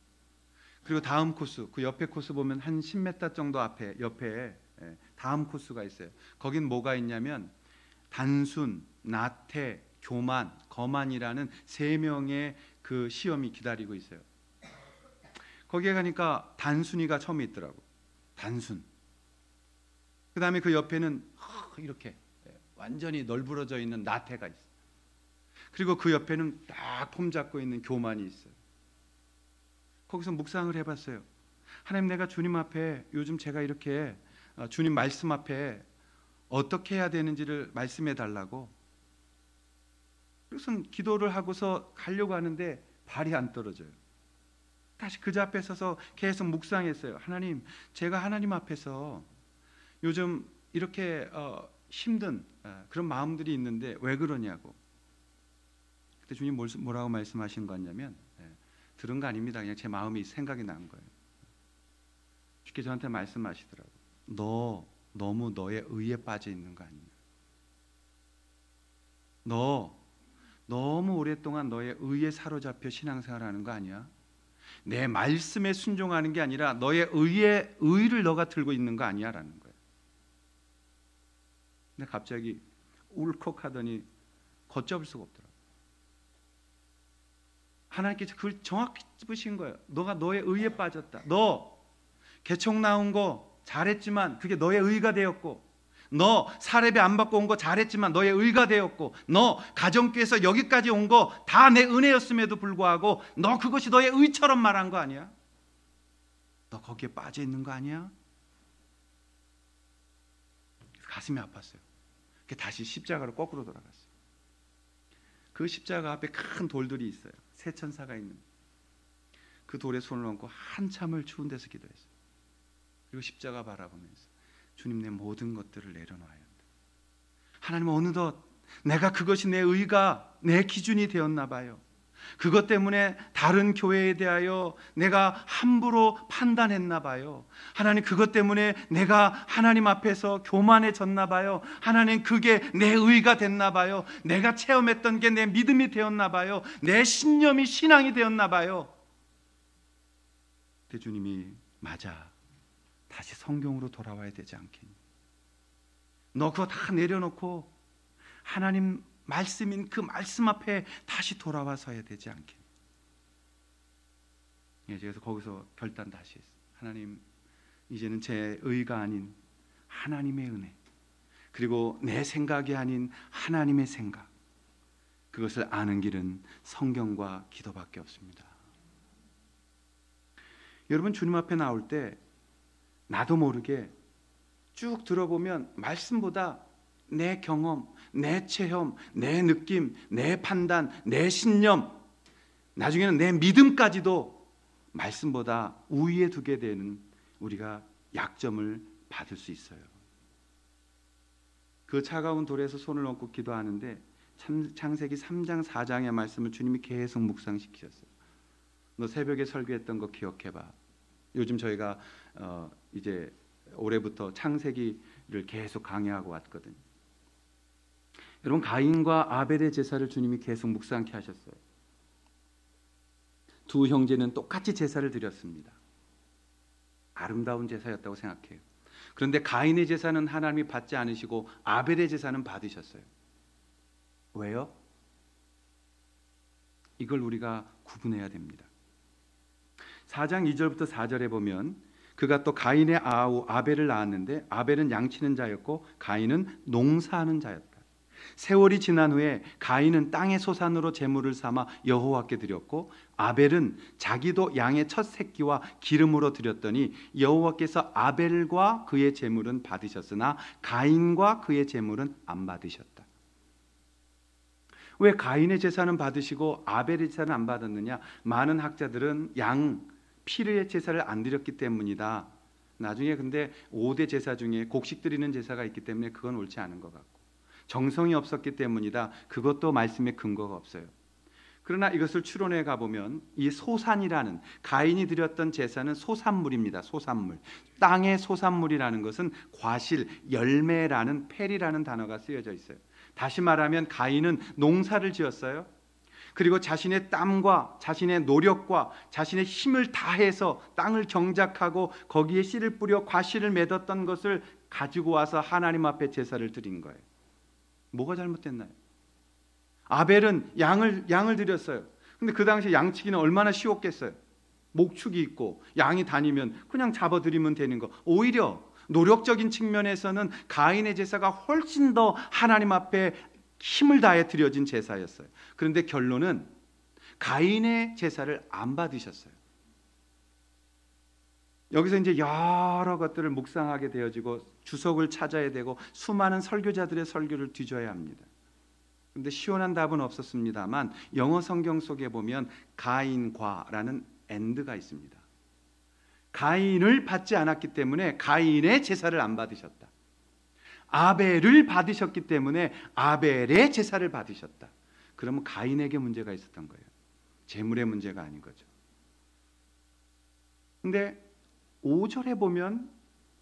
그리고 다음 코스, 그 옆에 코스 보면 한 10m 정도 옆에 다음 코스가 있어요. 거긴 뭐가 있냐면 단순, 나태, 교만, 거만이라는 3명의 그 시험이 기다리고 있어요. 거기에 가니까 단순이가 처음에 있더라고. 단순. 그 다음에 그 옆에는 이렇게 완전히 널브러져 있는 나태가 있어요. 그리고 그 옆에는 딱 폼 잡고 있는 교만이 있어요. 거기서 묵상을 해봤어요. 하나님, 내가 주님 앞에 요즘 제가 이렇게 주님 말씀 앞에 어떻게 해야 되는지를 말씀해 달라고. 그래서 기도를 하고서 가려고 하는데 발이 안 떨어져요. 다시 그 앞에 서서 계속 묵상했어요. 하나님, 제가 하나님 앞에서 요즘 이렇게 힘든 그런 마음들이 있는데 왜 그러냐고. 그때 주님 뭐라고 말씀하신 거냐면, 들은 거 아닙니다. 그냥 제 마음이 생각이 난 거예요. 주께 저한테 말씀하시더라고요. 너 너무 너의 의에 빠져 있는 거 아니냐. 너 너무 오랫동안 너의 의에 사로잡혀 신앙생활하는 거 아니야. 내 말씀에 순종하는 게 아니라 너의 의를 너가 들고 있는 거 아니야 라는 거예요. 근데 갑자기 울컥하더니 걷잡을 수가 없더라고요. 하나님께서 그걸 정확히 짚으신 거예요. 너가 너의 의에 빠졌다. 너 개총 나온 거 잘했지만 그게 너의 의가 되었고, 너 사례비 안 받고 온 거 잘했지만 너의 의가 되었고, 너 가정교회에서 여기까지 온 거 다 내 은혜였음에도 불구하고 너 그것이 너의 의처럼 말한 거 아니야? 너 거기에 빠져 있는 거 아니야? 가슴이 아팠어요. 다시 십자가로 거꾸로 돌아갔어요. 그 십자가 앞에 큰 돌들이 있어요. 세 천사가 있는 그 돌에 손을 얹고 한참을 추운 데서 기도했어요. 그리고 십자가 바라보면서 주님, 내 모든 것들을 내려놔야 한다. 하나님, 어느덧 내가 그것이 내 의가 내 기준이 되었나 봐요. 그것 때문에 다른 교회에 대하여 내가 함부로 판단했나 봐요. 하나님, 그것 때문에 내가 하나님 앞에서 교만해졌나 봐요. 하나님, 그게 내 의가 됐나 봐요. 내가 체험했던 게 내 믿음이 되었나 봐요. 내 신념이 신앙이 되었나 봐요. 그때 주님이, 맞아, 다시 성경으로 돌아와야 되지 않겠니? 너 그거 다 내려놓고 하나님 말씀인 그 말씀 앞에 다시 돌아와 서야 되지 않겠니? 그래서 거기서 결단 다시 했어요. 하나님, 이제는 제 의가 아닌 하나님의 은혜, 그리고 내 생각이 아닌 하나님의 생각, 그것을 아는 길은 성경과 기도밖에 없습니다. 여러분, 주님 앞에 나올 때 나도 모르게 쭉 들어보면 말씀보다 내 경험, 내 체험, 내 느낌, 내 판단, 내 신념, 나중에는 내 믿음까지도 말씀보다 우위에 두게 되는 우리가 약점을 받을 수 있어요. 그 차가운 돌에서 손을 얹고 기도하는데 창세기 3장 4장의 말씀을 주님이 계속 묵상시키셨어요. 너 새벽에 설교했던 거 기억해봐. 요즘 저희가 이제 올해부터 창세기를 계속 강의하고 왔거든요. 여러분, 가인과 아벨의 제사를 주님이 계속 묵상케 하셨어요. 두 형제는 똑같이 제사를 드렸습니다. 아름다운 제사였다고 생각해요. 그런데 가인의 제사는 하나님이 받지 않으시고 아벨의 제사는 받으셨어요. 왜요? 이걸 우리가 구분해야 됩니다. 4장 2절부터 4절에 보면 그가 또 가인의 아우 아벨을 낳았는데 아벨은 양치는 자였고 가인은 농사하는 자였다. 세월이 지난 후에 가인은 땅의 소산으로 제물을 삼아 여호와께 드렸고 아벨은 자기도 양의 첫 새끼와 기름으로 드렸더니 여호와께서 아벨과 그의 제물은 받으셨으나 가인과 그의 제물은 안 받으셨다. 왜 가인의 제사는 받으시고 아벨의 제사는 안 받았느냐? 많은 학자들은 양 피르의 제사를 안 드렸기 때문이다. 나중에 근데 5대 제사 중에 곡식 드리는 제사가 있기 때문에 그건 옳지 않은 것 같고, 정성이 없었기 때문이다. 그것도 말씀에 근거가 없어요. 그러나 이것을 추론해 가보면 이 소산이라는, 가인이 드렸던 제사는 소산물입니다. 소산물. 땅의 소산물이라는 것은 과실, 열매라는 페리라는 단어가 쓰여져 있어요. 다시 말하면 가인은 농사를 지었어요. 그리고 자신의 땀과 자신의 노력과 자신의 힘을 다해서 땅을 경작하고 거기에 씨를 뿌려 과실을 맺었던 것을 가지고 와서 하나님 앞에 제사를 드린 거예요. 뭐가 잘못됐나요? 아벨은 양을 드렸어요. 근데 그 당시에 양치기는 얼마나 쉬웠겠어요. 목축이 있고 양이 다니면 그냥 잡아드리면 되는 거. 오히려 노력적인 측면에서는 가인의 제사가 훨씬 더 하나님 앞에 힘을 다해 드려진 제사였어요. 그런데 결론은 가인의 제사를 안 받으셨어요. 여기서 이제 여러 것들을 묵상하게 되어지고 주석을 찾아야 되고 수많은 설교자들의 설교를 뒤져야 합니다. 그런데 시원한 답은 없었습니다만 영어 성경 속에 보면 가인과라는 end가 있습니다. 가인을 받지 않았기 때문에 가인의 제사를 안 받으셨다. 아벨을 받으셨기 때문에 아벨의 제사를 받으셨다. 그러면 가인에게 문제가 있었던 거예요. 재물의 문제가 아닌 거죠. 근데 5절에 보면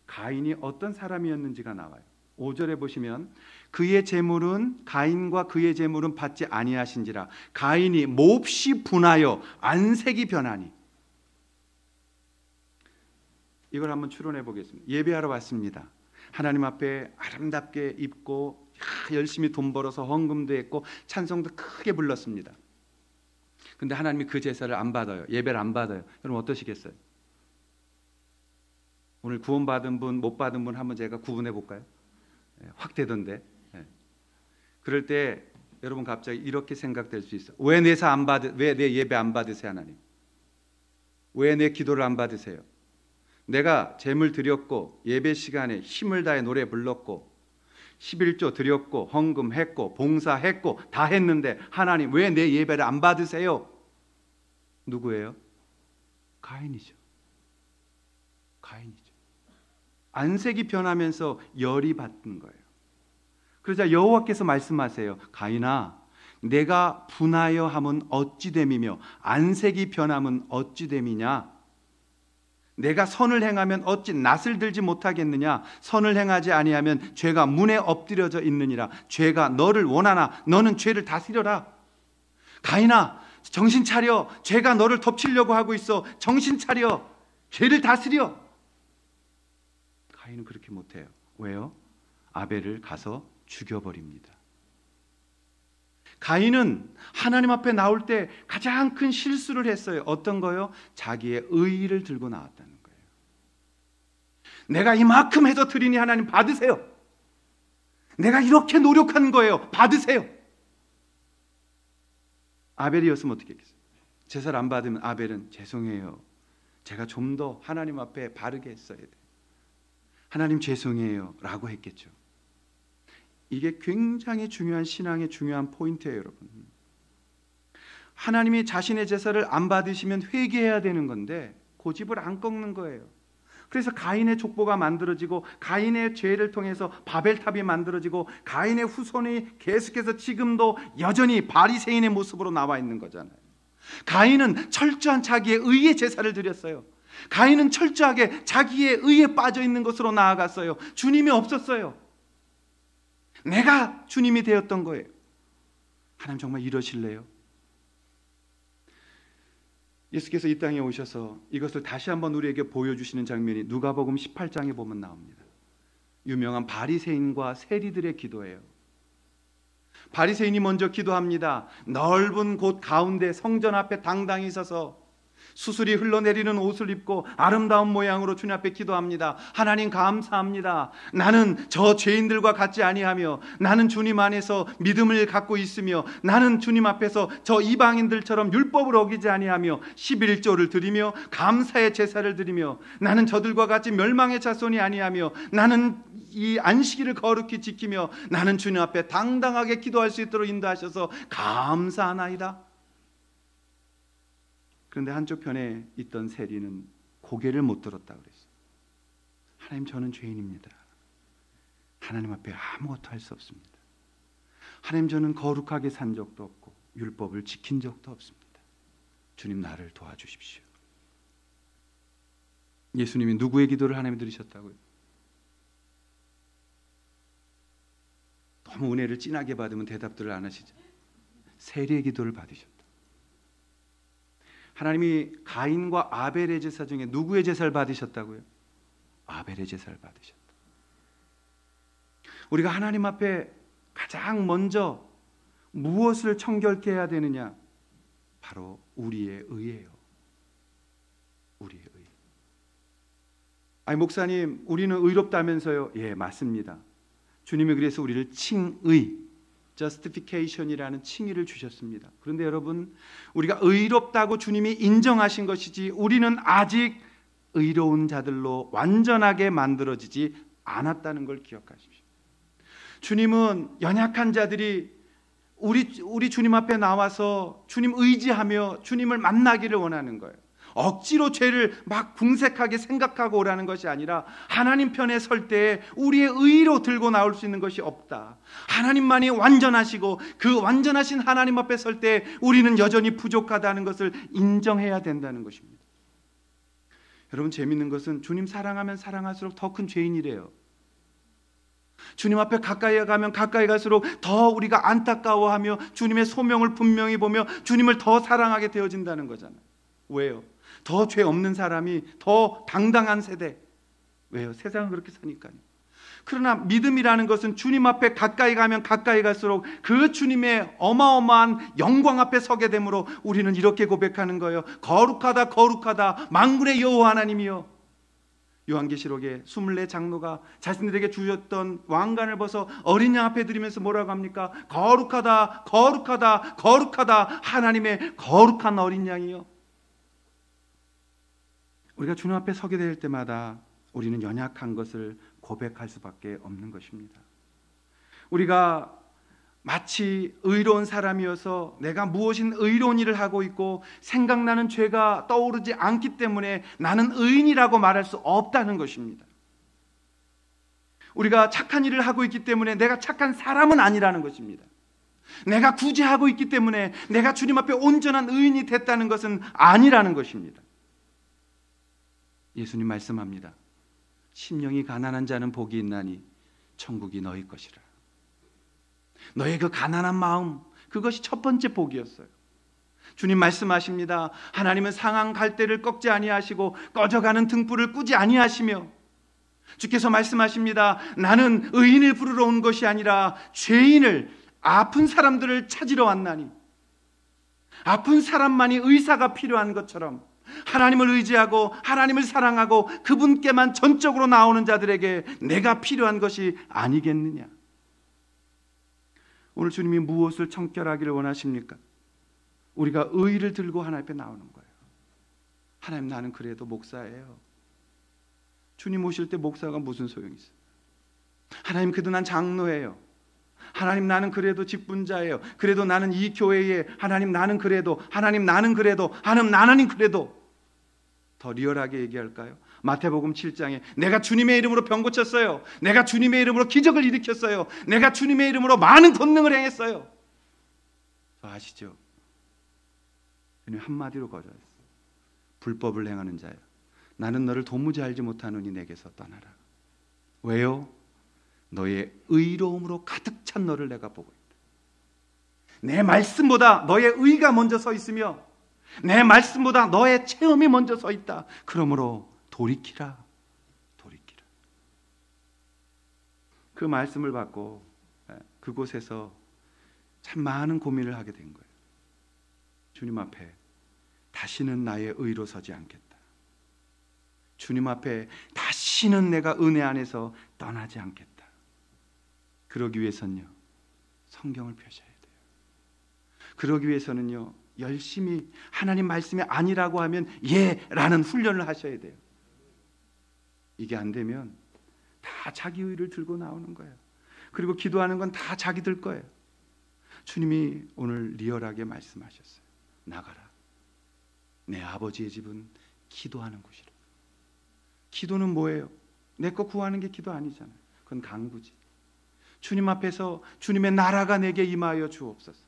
가인이 어떤 사람이었는지가 나와요. 5절에 보시면 그의 재물은 가인과 그의 재물은 받지 아니하신지라 가인이 몹시 분하여 안색이 변하니. 이걸 한번 추론해 보겠습니다. 예배하러 왔습니다. 하나님 앞에 아름답게 입고 열심히 돈 벌어서 헌금도 했고 찬송도 크게 불렀습니다. 근데 하나님이 그 제사를 안 받아요. 예배를 안 받아요. 여러분 어떠시겠어요? 오늘 구원받은 분, 못 받은 분 한번 제가 구분해 볼까요? 확 되던데. 그럴 때 여러분 갑자기 이렇게 생각될 수 있어요. 왜 내 예배 안 받으세요, 하나님? 왜 내 기도를 안 받으세요? 내가 제물 드렸고 예배 시간에 힘을 다해 노래 불렀고 11조 드렸고 헌금했고 봉사했고 다 했는데 하나님 왜 내 예배를 안 받으세요? 누구예요? 가인이죠. 가인이죠. 안색이 변하면서 열이 받는 거예요. 그러자 여호와께서 말씀하세요. 가인아, 내가 분하여 함은 어찌 됨이며 안색이 변함은 어찌 됨이냐? 내가 선을 행하면 어찌 낯을 들지 못하겠느냐? 선을 행하지 아니하면 죄가 문에 엎드려져 있느니라. 죄가 너를 원하나 너는 죄를 다스려라. 가인아, 정신 차려. 죄가 너를 덮치려고 하고 있어. 정신 차려. 죄를 다스려. 가인은 그렇게 못해요. 왜요? 아벨을 가서 죽여버립니다. 가인은 하나님 앞에 나올 때 가장 큰 실수를 했어요. 어떤 거요? 자기의 의의를 들고 나왔다는 거예요. 내가 이만큼 해서 드리니 하나님 받으세요. 내가 이렇게 노력한 거예요. 받으세요. 아벨이었으면 어떻게 했겠어요? 제사를 안 받으면 아벨은 죄송해요. 제가 좀 더 하나님 앞에 바르게 했어야 돼요. 하나님 죄송해요 라고 했겠죠. 이게 굉장히 중요한 신앙의 중요한 포인트예요, 여러분. 하나님이 자신의 제사를 안 받으시면 회개해야 되는 건데 고집을 안 꺾는 거예요. 그래서 가인의 족보가 만들어지고 가인의 죄를 통해서 바벨탑이 만들어지고 가인의 후손이 계속해서 지금도 여전히 바리새인의 모습으로 나와 있는 거잖아요. 가인은 철저한 자기의 의의 제사를 드렸어요. 가인은 철저하게 자기의 의에 빠져 있는 것으로 나아갔어요. 주님이 없었어요. 내가 주님이 되었던 거예요. 하나님 정말 이러실래요? 예수께서 이 땅에 오셔서 이것을 다시 한번 우리에게 보여주시는 장면이 누가복음 18장에 보면 나옵니다. 유명한 바리새인과 세리들의 기도예요. 바리새인이 먼저 기도합니다. 넓은 곳 가운데 성전 앞에 당당히 서서 수술이 흘러내리는 옷을 입고 아름다운 모양으로 주님 앞에 기도합니다. 하나님 감사합니다. 나는 저 죄인들과 같지 아니하며 나는 주님 안에서 믿음을 갖고 있으며 나는 주님 앞에서 저 이방인들처럼 율법을 어기지 아니하며 11조를 드리며 감사의 제사를 드리며 나는 저들과 같이 멸망의 자손이 아니하며 나는 이 안식일을 거룩히 지키며 나는 주님 앞에 당당하게 기도할 수 있도록 인도하셔서 감사하나이다. 그런데 한쪽 편에 있던 세리는 고개를 못 들었다고 그랬어요. 하나님, 저는 죄인입니다. 하나님 앞에 아무것도 할 수 없습니다. 하나님, 저는 거룩하게 산 적도 없고 율법을 지킨 적도 없습니다. 주님, 나를 도와주십시오. 예수님이 누구의 기도를 하나님이 들으셨다고요? 너무 은혜를 진하게 받으면 대답들을 안 하시죠. 세리의 기도를 받으셨다. 하나님이 가인과 아벨의 제사 중에 누구의 제사를 받으셨다고요? 아벨의 제사를 받으셨다. 우리가 하나님 앞에 가장 먼저 무엇을 청결케 해야 되느냐? 바로 우리의 의예요. 우리의 의. 아니, 목사님, 우리는 의롭다면서요? 예, 맞습니다. 주님이 그래서 우리를 칭의, justification이라는 칭의를 주셨습니다. 그런데 여러분, 우리가 의롭다고 주님이 인정하신 것이지 우리는 아직 의로운 자들로 완전하게 만들어지지 않았다는 걸 기억하십시오. 주님은 연약한 자들이 우리 주님 앞에 나와서 주님 의지하며 주님을 만나기를 원하는 거예요. 억지로 죄를 막 궁색하게 생각하고 오라는 것이 아니라 하나님 편에 설 때에 우리의 의로 들고 나올 수 있는 것이 없다. 하나님만이 완전하시고 그 완전하신 하나님 앞에 설 때 우리는 여전히 부족하다는 것을 인정해야 된다는 것입니다. 여러분, 재밌는 것은 주님 사랑하면 사랑할수록 더 큰 죄인이래요. 주님 앞에 가까이 가면 가까이 갈수록 더 우리가 안타까워하며 주님의 소명을 분명히 보며 주님을 더 사랑하게 되어진다는 거잖아요. 왜요? 더 죄 없는 사람이 더 당당한 세대. 왜요? 세상은 그렇게 사니까요. 그러나 믿음이라는 것은 주님 앞에 가까이 가면 가까이 갈수록 그 주님의 어마어마한 영광 앞에 서게 되므로 우리는 이렇게 고백하는 거예요. 거룩하다 거룩하다 만군의 여호와 하나님이여. 요한계시록에 24 장로가 자신들에게 주셨던 왕관을 벗어 어린 양 앞에 드리면서 뭐라고 합니까? 거룩하다 거룩하다 거룩하다 하나님의 거룩한 어린 양이요. 우리가 주님 앞에 서게 될 때마다 우리는 연약한 것을 고백할 수밖에 없는 것입니다. 우리가 마치 의로운 사람이어서 내가 무엇인 의로운 일을 하고 있고 생각나는 죄가 떠오르지 않기 때문에 나는 의인이라고 말할 수 없다는 것입니다. 우리가 착한 일을 하고 있기 때문에 내가 착한 사람은 아니라는 것입니다. 내가 구제하고 있기 때문에 내가 주님 앞에 온전한 의인이 됐다는 것은 아니라는 것입니다. 예수님 말씀합니다. 심령이 가난한 자는 복이 있나니 천국이 너희 것이라. 너의 그 가난한 마음, 그것이 첫 번째 복이었어요. 주님 말씀하십니다. 하나님은 상한 갈대를 꺾지 아니하시고 꺼져가는 등불을 끄지 아니하시며, 주께서 말씀하십니다. 나는 의인을 부르러 온 것이 아니라 죄인을, 아픈 사람들을 찾으러 왔나니. 아픈 사람만이 의사가 필요한 것처럼 하나님을 의지하고 하나님을 사랑하고 그분께만 전적으로 나오는 자들에게 내가 필요한 것이 아니겠느냐. 오늘 주님이 무엇을 청결하기를 원하십니까? 우리가 의의를 들고 하나님 앞에 나오는 거예요. 하나님, 나는 그래도 목사예요. 주님 오실 때 목사가 무슨 소용이 있어요? 하나님, 그래도 난 장로예요. 하나님, 나는 그래도 직분자예요. 그래도 나는 이 교회에, 하나님 나는 그래도, 하나님 나는 그래도, 하나님 그래도. 더 리얼하게 얘기할까요? 마태복음 7장에 내가 주님의 이름으로 병 고쳤어요. 내가 주님의 이름으로 기적을 일으켰어요. 내가 주님의 이름으로 많은 권능을 행했어요. 아시죠? 주님 한마디로 거절했어요. 불법을 행하는 자야, 나는 너를 도무지 알지 못하노니 내게서 떠나라. 왜요? 너의 의로움으로 가득 찬 너를 내가 보고 있다. 내 말씀보다 너의 의가 먼저 서 있으며 내 말씀보다 너의 체험이 먼저 서 있다. 그러므로 돌이키라. 돌이키라. 그 말씀을 받고 그곳에서 참 많은 고민을 하게 된 거예요. 주님 앞에 다시는 나의 의로 서지 않겠다. 주님 앞에 다시는 내가 은혜 안에서 떠나지 않겠다. 그러기 위해서는요, 성경을 펴셔야 돼요. 그러기 위해서는요, 열심히 하나님 말씀이 아니라고 하면 예라는 훈련을 하셔야 돼요. 이게 안 되면 다 자기 의를 들고 나오는 거예요. 그리고 기도하는 건 다 자기들 거예요. 주님이 오늘 리얼하게 말씀하셨어요. 나가라. 내 아버지의 집은 기도하는 곳이라. 기도는 뭐예요? 내 거 구하는 게 기도 아니잖아요. 그건 간구지. 주님 앞에서 주님의 나라가 내게 임하여 주옵소서.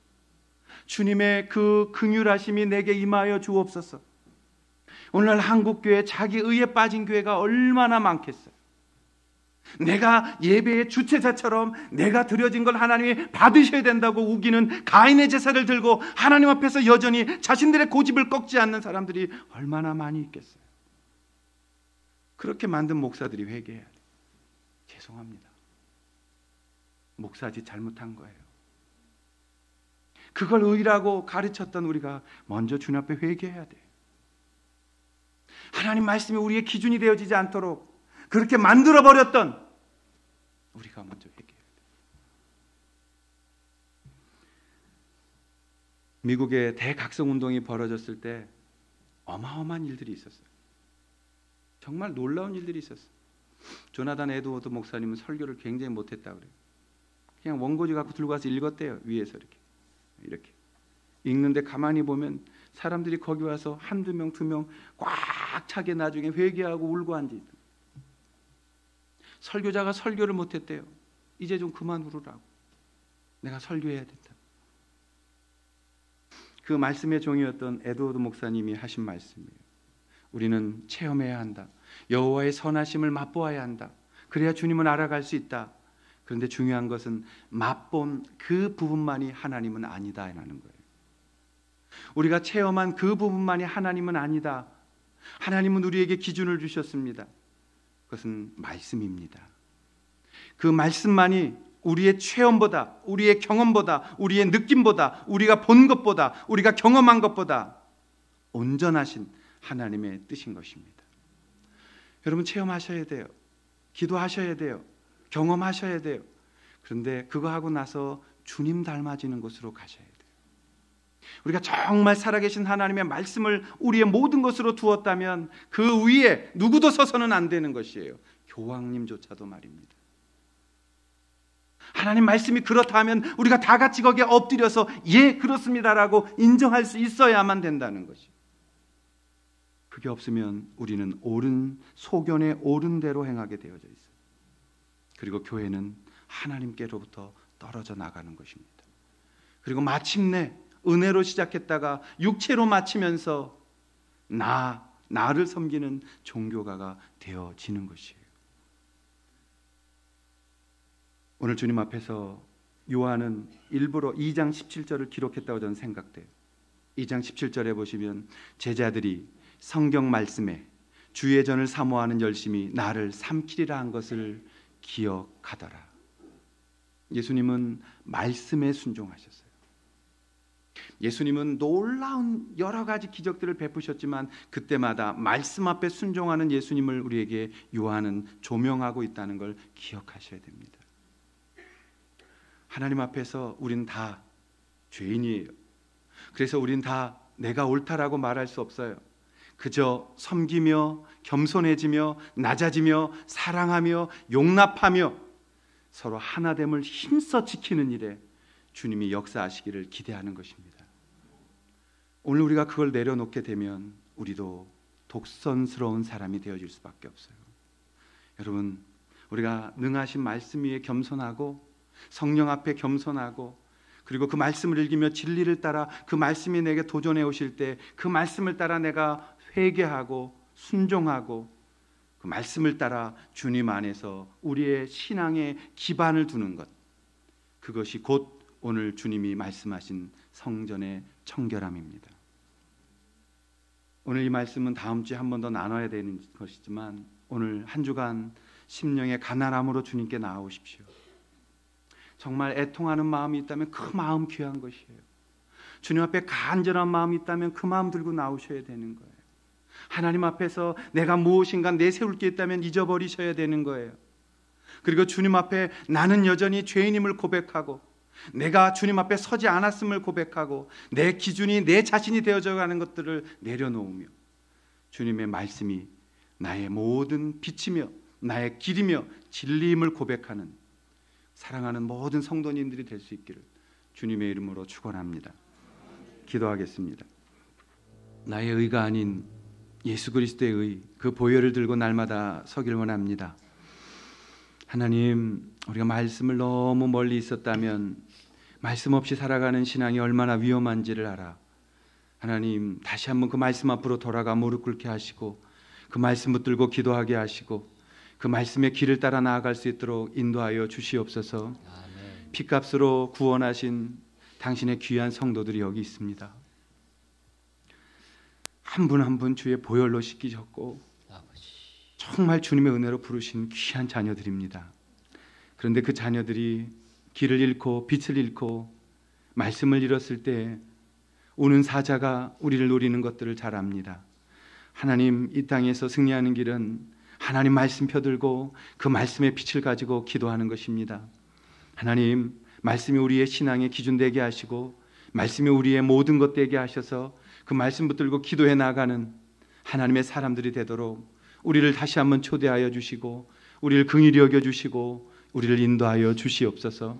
주님의 그 긍휼하심이 내게 임하여 주옵소서. 오늘날 한국교회 자기 의에 빠진 교회가 얼마나 많겠어요. 내가 예배의 주체자처럼 내가 드려진 걸 하나님이 받으셔야 된다고 우기는 가인의 제사를 들고 하나님 앞에서 여전히 자신들의 고집을 꺾지 않는 사람들이 얼마나 많이 있겠어요. 그렇게 만든 목사들이 회개해야 돼요. 죄송합니다. 목사짓 잘못한 거예요. 그걸 의라고 가르쳤던 우리가 먼저 주님 앞에 회개해야 돼요. 하나님 말씀이 우리의 기준이 되어지지 않도록 그렇게 만들어버렸던 우리가 먼저 회개해야 돼요. 미국의 대각성운동이 벌어졌을 때 어마어마한 일들이 있었어요. 정말 놀라운 일들이 있었어요. 조나단 에드워드 목사님은 설교를 굉장히 못했다고 그래요. 그냥 원고지 갖고 들고 가서 읽었대요. 위에서 이렇게 읽는데 가만히 보면 사람들이 거기 와서 한두 명, 두 명 꽉 차게 나중에 회개하고 울고 앉아있다. 설교자가 설교를 못했대요. 이제 좀 그만 울으라고. 내가 설교해야 된다. 그 말씀의 종이었던 에드워드 목사님이 하신 말씀이에요. 우리는 체험해야 한다. 여호와의 선하심을 맛보아야 한다. 그래야 주님을 알아갈 수 있다. 그런데 중요한 것은 맛본 그 부분만이 하나님은 아니다라는 거예요. 우리가 체험한 그 부분만이 하나님은 아니다. 하나님은 우리에게 기준을 주셨습니다. 그것은 말씀입니다. 그 말씀만이 우리의 체험보다, 우리의 경험보다, 우리의 느낌보다, 우리가 본 것보다, 우리가 경험한 것보다 온전하신 하나님의 뜻인 것입니다. 여러분, 체험하셔야 돼요. 기도하셔야 돼요. 경험하셔야 돼요. 그런데 그거 하고 나서 주님 닮아지는 곳으로 가셔야 돼요. 우리가 정말 살아계신 하나님의 말씀을 우리의 모든 것으로 두었다면 그 위에 누구도 서서는 안 되는 것이에요. 교황님조차도 말입니다. 하나님 말씀이 그렇다면 우리가 다 같이 거기에 엎드려서 예, 그렇습니다라고 인정할 수 있어야만 된다는 것이에요. 그게 없으면 우리는 옳은 소견에 옳은 대로 행하게 되어져 있어요. 그리고 교회는 하나님께로부터 떨어져 나가는 것입니다. 그리고 마침내 은혜로 시작했다가 육체로 마치면서 나를 섬기는 종교가가 되어지는 것이에요. 오늘 주님 앞에서 요한은 일부러 2장 17절을 기록했다고 저는 생각돼요. 2장 17절에 보시면 제자들이 성경 말씀에 주의 전을 사모하는 열심이 나를 삼키리라 한 것을 기억하더라. 예수님은 말씀에 순종하셨어요. 예수님은 놀라운 여러 가지 기적들을 베푸셨지만 그때마다 말씀 앞에 순종하는 예수님을 우리에게 요한은 조명하고 있다는 걸 기억하셔야 됩니다. 하나님 앞에서 우린 다 죄인이에요. 그래서 우린 다 내가 옳다라고 말할 수 없어요. 그저 섬기며 겸손해지며 낮아지며 사랑하며 용납하며 서로 하나됨을 힘써 지키는 일에 주님이 역사하시기를 기대하는 것입니다. 오늘 우리가 그걸 내려놓게 되면 우리도 독선스러운 사람이 되어질 수밖에 없어요. 여러분, 우리가 능하신 말씀 위에 겸손하고 성령 앞에 겸손하고 그리고 그 말씀을 읽으며 진리를 따라 그 말씀이 내게 도전해 오실 때 그 말씀을 따라 내가 회개하고 순종하고 그 말씀을 따라 주님 안에서 우리의 신앙의 기반을 두는 것, 그것이 곧 오늘 주님이 말씀하신 성전의 청결함입니다. 오늘 이 말씀은 다음 주에 한 번 더 나눠야 되는 것이지만 오늘 한 주간 심령의 가난함으로 주님께 나아오십시오. 정말 애통하는 마음이 있다면 그 마음 귀한 것이에요. 주님 앞에 간절한 마음이 있다면 그 마음 들고 나오셔야 되는 거예요. 하나님 앞에서 내가 무엇인가 내세울 게 있다면 잊어버리셔야 되는 거예요. 그리고 주님 앞에 나는 여전히 죄인임을 고백하고 내가 주님 앞에 서지 않았음을 고백하고 내 기준이 내 자신이 되어져 가는 것들을 내려놓으며 주님의 말씀이 나의 모든 빛이며 나의 길이며 진리임을 고백하는 사랑하는 모든 성도님들이 될 수 있기를 주님의 이름으로 축원합니다. 기도하겠습니다. 나의 의가 아닌 예수 그리스도의 의, 그 보혈을 들고 날마다 서길 원합니다. 하나님, 우리가 말씀을 너무 멀리 있었다면 말씀 없이 살아가는 신앙이 얼마나 위험한지를 알아. 하나님, 다시 한번 그 말씀 앞으로 돌아가 무릎 꿇게 하시고 그 말씀 붙들고 기도하게 하시고 그 말씀의 길을 따라 나아갈 수 있도록 인도하여 주시옵소서. 아멘. 피값으로 구원하신 당신의 귀한 성도들이 여기 있습니다. 한 분 한 분 주의 보혈로 씻기셨고 정말 주님의 은혜로 부르신 귀한 자녀들입니다. 그런데 그 자녀들이 길을 잃고 빛을 잃고 말씀을 잃었을 때 오는 사자가 우리를 노리는 것들을 잘 압니다. 하나님, 이 땅에서 승리하는 길은 하나님 말씀 펴들고 그 말씀의 빛을 가지고 기도하는 것입니다. 하나님, 말씀이 우리의 신앙의 기준 되게 하시고 말씀이 우리의 모든 것 되게 하셔서 그 말씀 붙들고 기도해 나가는 하나님의 사람들이 되도록 우리를 다시 한번 초대하여 주시고 우리를 긍휼히 여겨 주시고 우리를 인도하여 주시옵소서.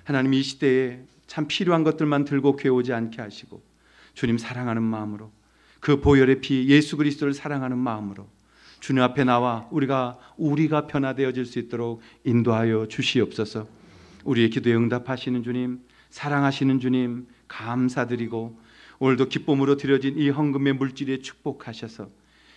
하나님, 이 시대에 참 필요한 것들만 들고 괴오지 않게 하시고 주님 사랑하는 마음으로 그 보혈의 피 예수 그리스도를 사랑하는 마음으로 주님 앞에 나와 우리가 변화되어질 수 있도록 인도하여 주시옵소서. 우리의 기도에 응답하시는 주님, 사랑하시는 주님 감사드리고 오늘도 기쁨으로 드려진 이 헌금의 물질에 축복하셔서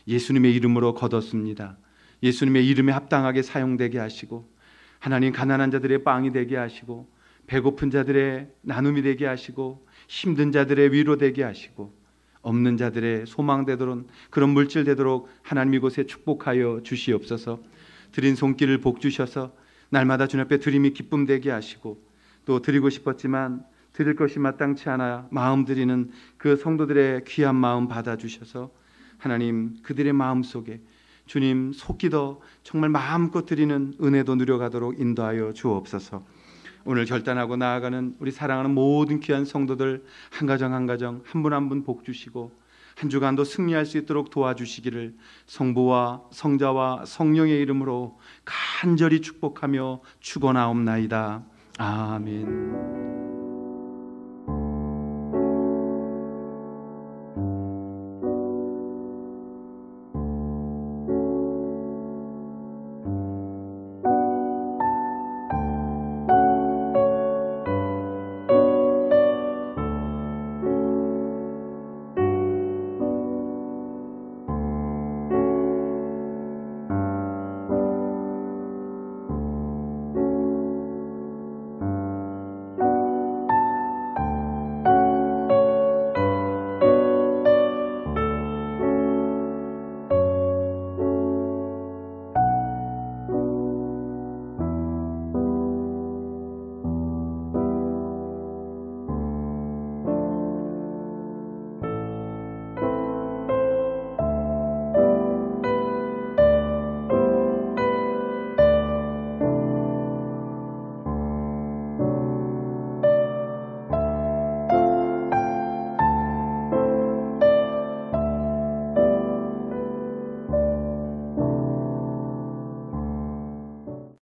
예수님의 이름으로 거뒀습니다. 예수님의 이름에 합당하게 사용되게 하시고 하나님, 가난한 자들의 빵이 되게 하시고 배고픈 자들의 나눔이 되게 하시고 힘든 자들의 위로 되게 하시고 없는 자들의 소망 되도록 그런 물질 되도록 하나님 이곳에 축복하여 주시옵소서. 드린 손길을 복 주셔서 날마다 주님 앞에 드림이 기쁨 되게 하시고, 또 드리고 싶었지만 드릴 것이 마땅치 않아 마음 드리는 그 성도들의 귀한 마음 받아주셔서 하나님, 그들의 마음 속에 주님 속기도 정말 마음껏 드리는 은혜도 누려가도록 인도하여 주옵소서. 오늘 결단하고 나아가는 우리 사랑하는 모든 귀한 성도들 한 가정 한 가정, 한 분 한 분 복 주시고 한 주간도 승리할 수 있도록 도와주시기를 성부와 성자와 성령의 이름으로 간절히 축복하며 축원하옵나이다. 아멘.